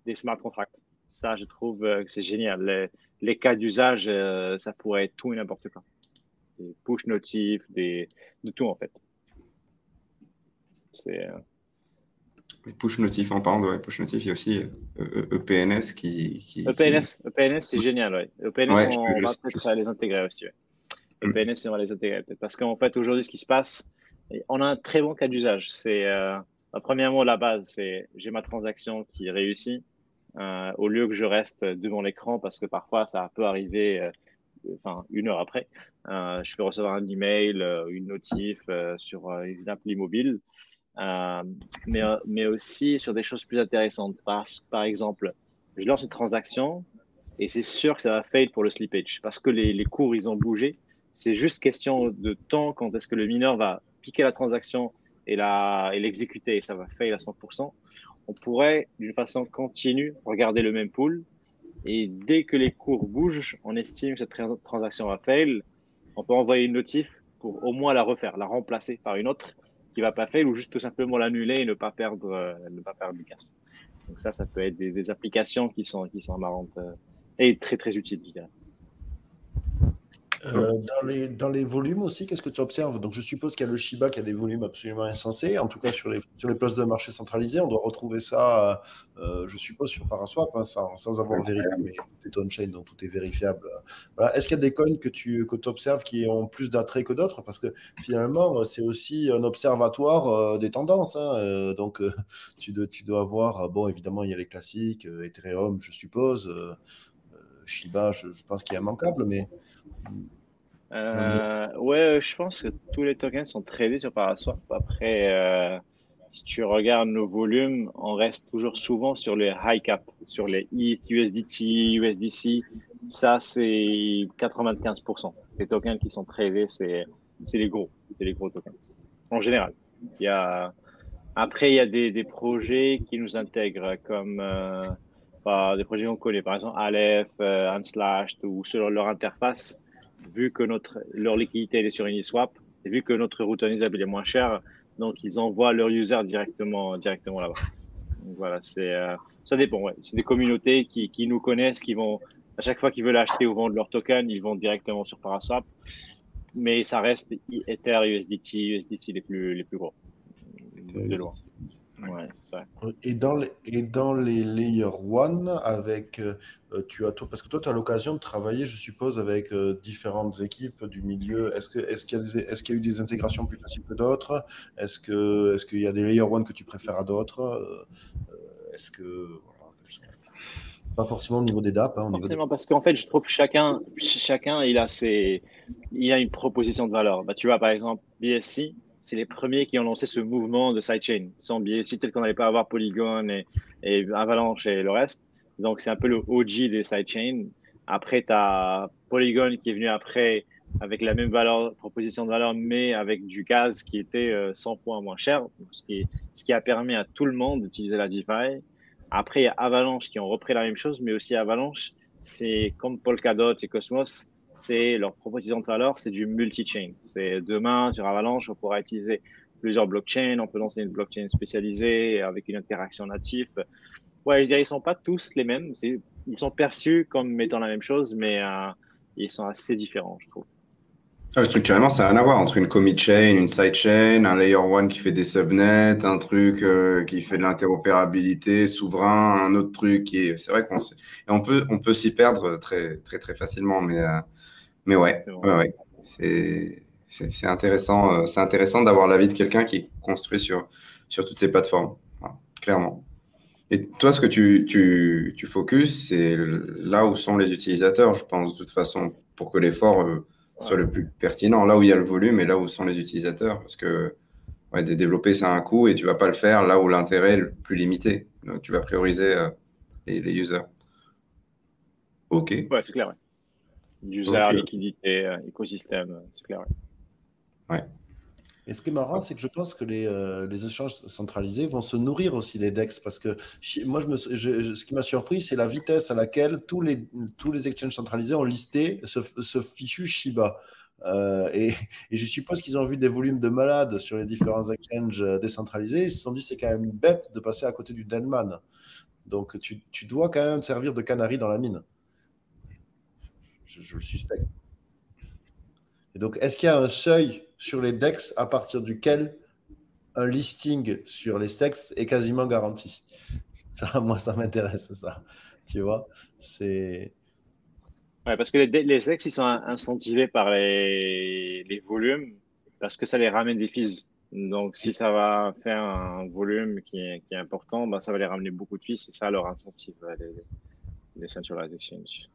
des smart contracts. Ça, je trouve que c'est génial. Les cas d'usage, ça pourrait être tout et n'importe quoi. Des push notifs, de tout en fait. C'est Push notif, en parlant de push notif, il y a aussi EPNS EPNS, c'est génial, ouais. EPNS, Ouais, on va peut-être les intégrer aussi, ouais. EPNS, on va les intégrer peut-être. Parce qu'en fait, aujourd'hui, ce qui se passe, on a un très bon cas d'usage. Premièrement, la base, c'est j'ai ma transaction qui réussit. Au lieu que je reste devant l'écran, parce que parfois, ça peut arriver enfin, 1 heure après. Je peux recevoir un email, une notif sur une appli mobile. Euh, mais aussi sur des choses plus intéressantes. Par exemple, je lance une transaction et c'est sûr que ça va fail pour le slippage parce que les cours, ils ont bougé. C'est juste question de temps quand est-ce que le mineur va piquer la transaction et l'exécuter et ça va fail à 100%. On pourrait, d'une façon continue, regarder le même pool et dès que les cours bougent, on estime que cette transaction va fail. On peut envoyer une notif pour au moins la refaire, la remplacer par une autre va pas fail ou juste tout simplement l'annuler et ne pas perdre du gas. Donc ça peut être des applications qui sont marrantes et très très utiles, je dirais. Dans les volumes aussi, qu'est-ce que tu observes? Donc, je suppose qu'il y a le Shiba qui a des volumes absolument insensés. En tout cas, sur les places de marché centralisées, on doit retrouver ça, je suppose, sur Paraswap, hein, sans avoir vérifié. Mais tout est on-chain, donc tout est vérifiable. Voilà. Est-ce qu'il y a des coins que tu observes qui ont plus d'attrait que d'autres? Parce que finalement, c'est aussi un observatoire des tendances, hein. Tu dois avoir, bon, évidemment, il y a les classiques, Ethereum, je suppose, Shiba, je pense qu'il est immanquable, mais. Ouais, je pense que tous les tokens sont tradés sur Paraswap. Après, si tu regardes nos volumes, on reste toujours souvent sur les high cap, sur les ETH, USDT, USDC. Ça, c'est 95%. Les tokens qui sont tradés, c'est les gros tokens. En général. Après, il y a des projets qui nous intègrent comme des projets qu'on connaît, par exemple Aleph, Unslashed ou sur leur interface. Vu que leur liquidité elle est sur Uniswap, et vu que notre routonisable est moins cher, donc ils envoient leurs users directement là-bas. Donc voilà, ça dépend. Ouais. C'est des communautés qui nous connaissent, qui vont à chaque fois qu'ils veulent acheter ou vendre leur token, ils vont directement sur Paraswap. Mais ça reste Ether, USDT, USDC les plus gros. De loin. Ouais, ça. Et dans les Layer 1, avec, parce que toi, tu as l'occasion de travailler, je suppose, avec différentes équipes du milieu. Est-ce qu'il y a eu des intégrations plus faciles que d'autres? Est-ce qu'il y a des Layer 1 que tu préfères à d'autres? Voilà, pas forcément au niveau des DApp. Hein, forcément, parce qu'en fait, je trouve que chacun il a une proposition de valeur. Tu vois, par exemple, BSC, c'est les premiers qui ont lancé ce mouvement de sidechain. Sans BSC, tel qu'on n'allait pas avoir Polygon et Avalanche et le reste. Donc, c'est un peu le OG des sidechains. Après, tu as Polygon qui est venu après avec la même proposition de valeur, mais avec du gaz qui était 100 fois moins cher, ce qui a permis à tout le monde d'utiliser la DeFi. Après, il y a Avalanche qui ont repris la même chose, mais aussi Avalanche, c'est comme Polkadot et Cosmos, c'est leur proposition de valeur, c'est du multi-chain. C'est demain, sur Avalanche, on pourra utiliser plusieurs blockchains, on peut lancer une blockchain spécialisée avec une interaction native. Ouais, je dirais, ils sont pas tous les mêmes. Ils sont perçus comme étant la même chose, mais ils sont assez différents, je trouve. Structurellement, ça n'a rien à voir entre une commit chain, une sidechain, un layer 1 qui fait des subnets, un truc qui fait de l'interopérabilité souverain, un autre truc c'est vrai on peut s'y perdre très, très, très facilement, mais ouais. C'est intéressant, d'avoir l'avis de quelqu'un qui construit sur toutes ces plateformes, voilà, clairement. Et toi, ce que tu focuses, c'est là où sont les utilisateurs, je pense, de toute façon, pour que l'effort soit le plus pertinent, là où il y a le volume et là où sont les utilisateurs. Parce que développer, ça a un coût et tu ne vas pas le faire là où l'intérêt est le plus limité. Donc, tu vas prioriser les users. OK. Ouais, c'est clair. Ouais. User, liquidité, écosystème, c'est clair. Ouais. Et ce qui est marrant, c'est que je pense que les échanges centralisés vont se nourrir aussi des DEX, parce que moi, ce qui m'a surpris, c'est la vitesse à laquelle tous les exchanges centralisés ont listé ce fichu Shiba. Et je suppose qu'ils ont vu des volumes de malades sur les différents exchanges décentralisés. Ils se sont dit, c'est quand même bête de passer à côté du deadman. Donc, tu dois quand même servir de canari dans la mine. Je le suspecte. Et donc, est-ce qu'il y a un seuil sur les DEX à partir duquel un listing sur les SEX est quasiment garanti? Ça, moi, ça m'intéresse, ça. Tu vois, c'est... Ouais, parce que les SEX, ils sont incentivés par les volumes, parce que ça les ramène des fees. Donc, si ça va faire un volume qui est important, ben, ça va les ramener beaucoup de fees. C'est ça leur incentive, les centralized exchanges.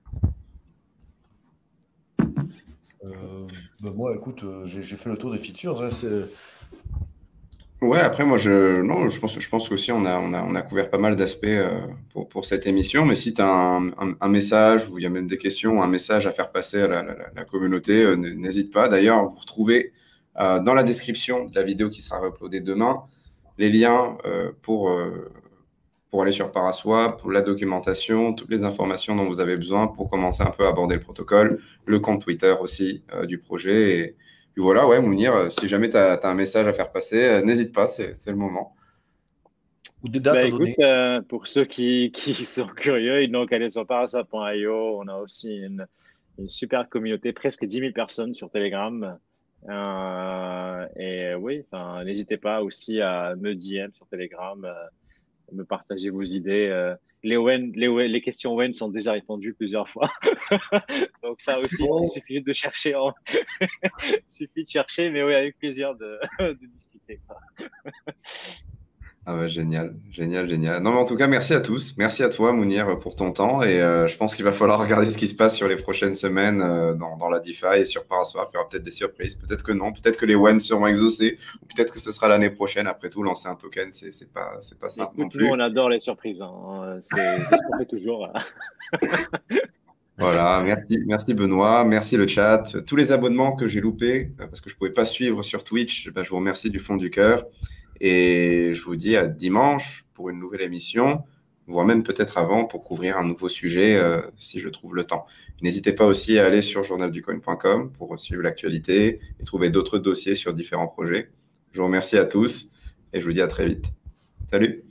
Moi, écoute, j'ai fait le tour des features. Hein, ouais, après, moi, je pense qu'aussi, on a couvert pas mal d'aspects pour cette émission. Mais si tu as un message, ou il y a même des questions, un message à faire passer à la communauté, n'hésite pas. D'ailleurs, vous retrouvez dans la description de la vidéo qui sera uploadée demain les liens pour aller sur Paraswap, pour la documentation, toutes les informations dont vous avez besoin pour commencer un peu à aborder le protocole, le compte Twitter aussi du projet. Et Puis voilà, ouais, Mounir, si jamais tu as un message à faire passer, n'hésite pas, c'est le moment. Ou des dates Ben à écoute, donner. pour ceux qui sont curieux, ils n'ont qu'à aller sur parasa.io. On a aussi une super communauté, presque 10 000 personnes sur Telegram. Et oui, enfin, n'hésitez pas aussi à me DM sur Telegram, me partager vos idées. Les questions Wen sont déjà répondues plusieurs fois. Donc ça aussi, il Bon, suffit juste de chercher. Il suffit de chercher, mais oui, avec plaisir de discuter. Ah ouais, génial, génial, génial. Non, mais en tout cas, merci à tous. Merci à toi, Mounir, pour ton temps. Et je pense qu'il va falloir regarder ce qui se passe sur les prochaines semaines dans la DeFi et sur Paraswap. Il y aura peut-être des surprises, peut-être que non, peut-être que les WEN seront exaucés, ou peut-être que ce sera l'année prochaine. Après tout, lancer un token, c'est pas simple non Écoute, nous, plus. on adore les surprises, hein. C'est ce qu'on fait toujours. Voilà, merci Benoît, merci le chat. Tous les abonnements que j'ai loupés, parce que je ne pouvais pas suivre sur Twitch, ben, je vous remercie du fond du cœur. Et je vous dis à dimanche pour une nouvelle émission, voire même peut-être avant pour couvrir un nouveau sujet si je trouve le temps. N'hésitez pas aussi à aller sur journalducoin.com pour suivre l'actualité et trouver d'autres dossiers sur différents projets. Je vous remercie à tous et je vous dis à très vite. Salut!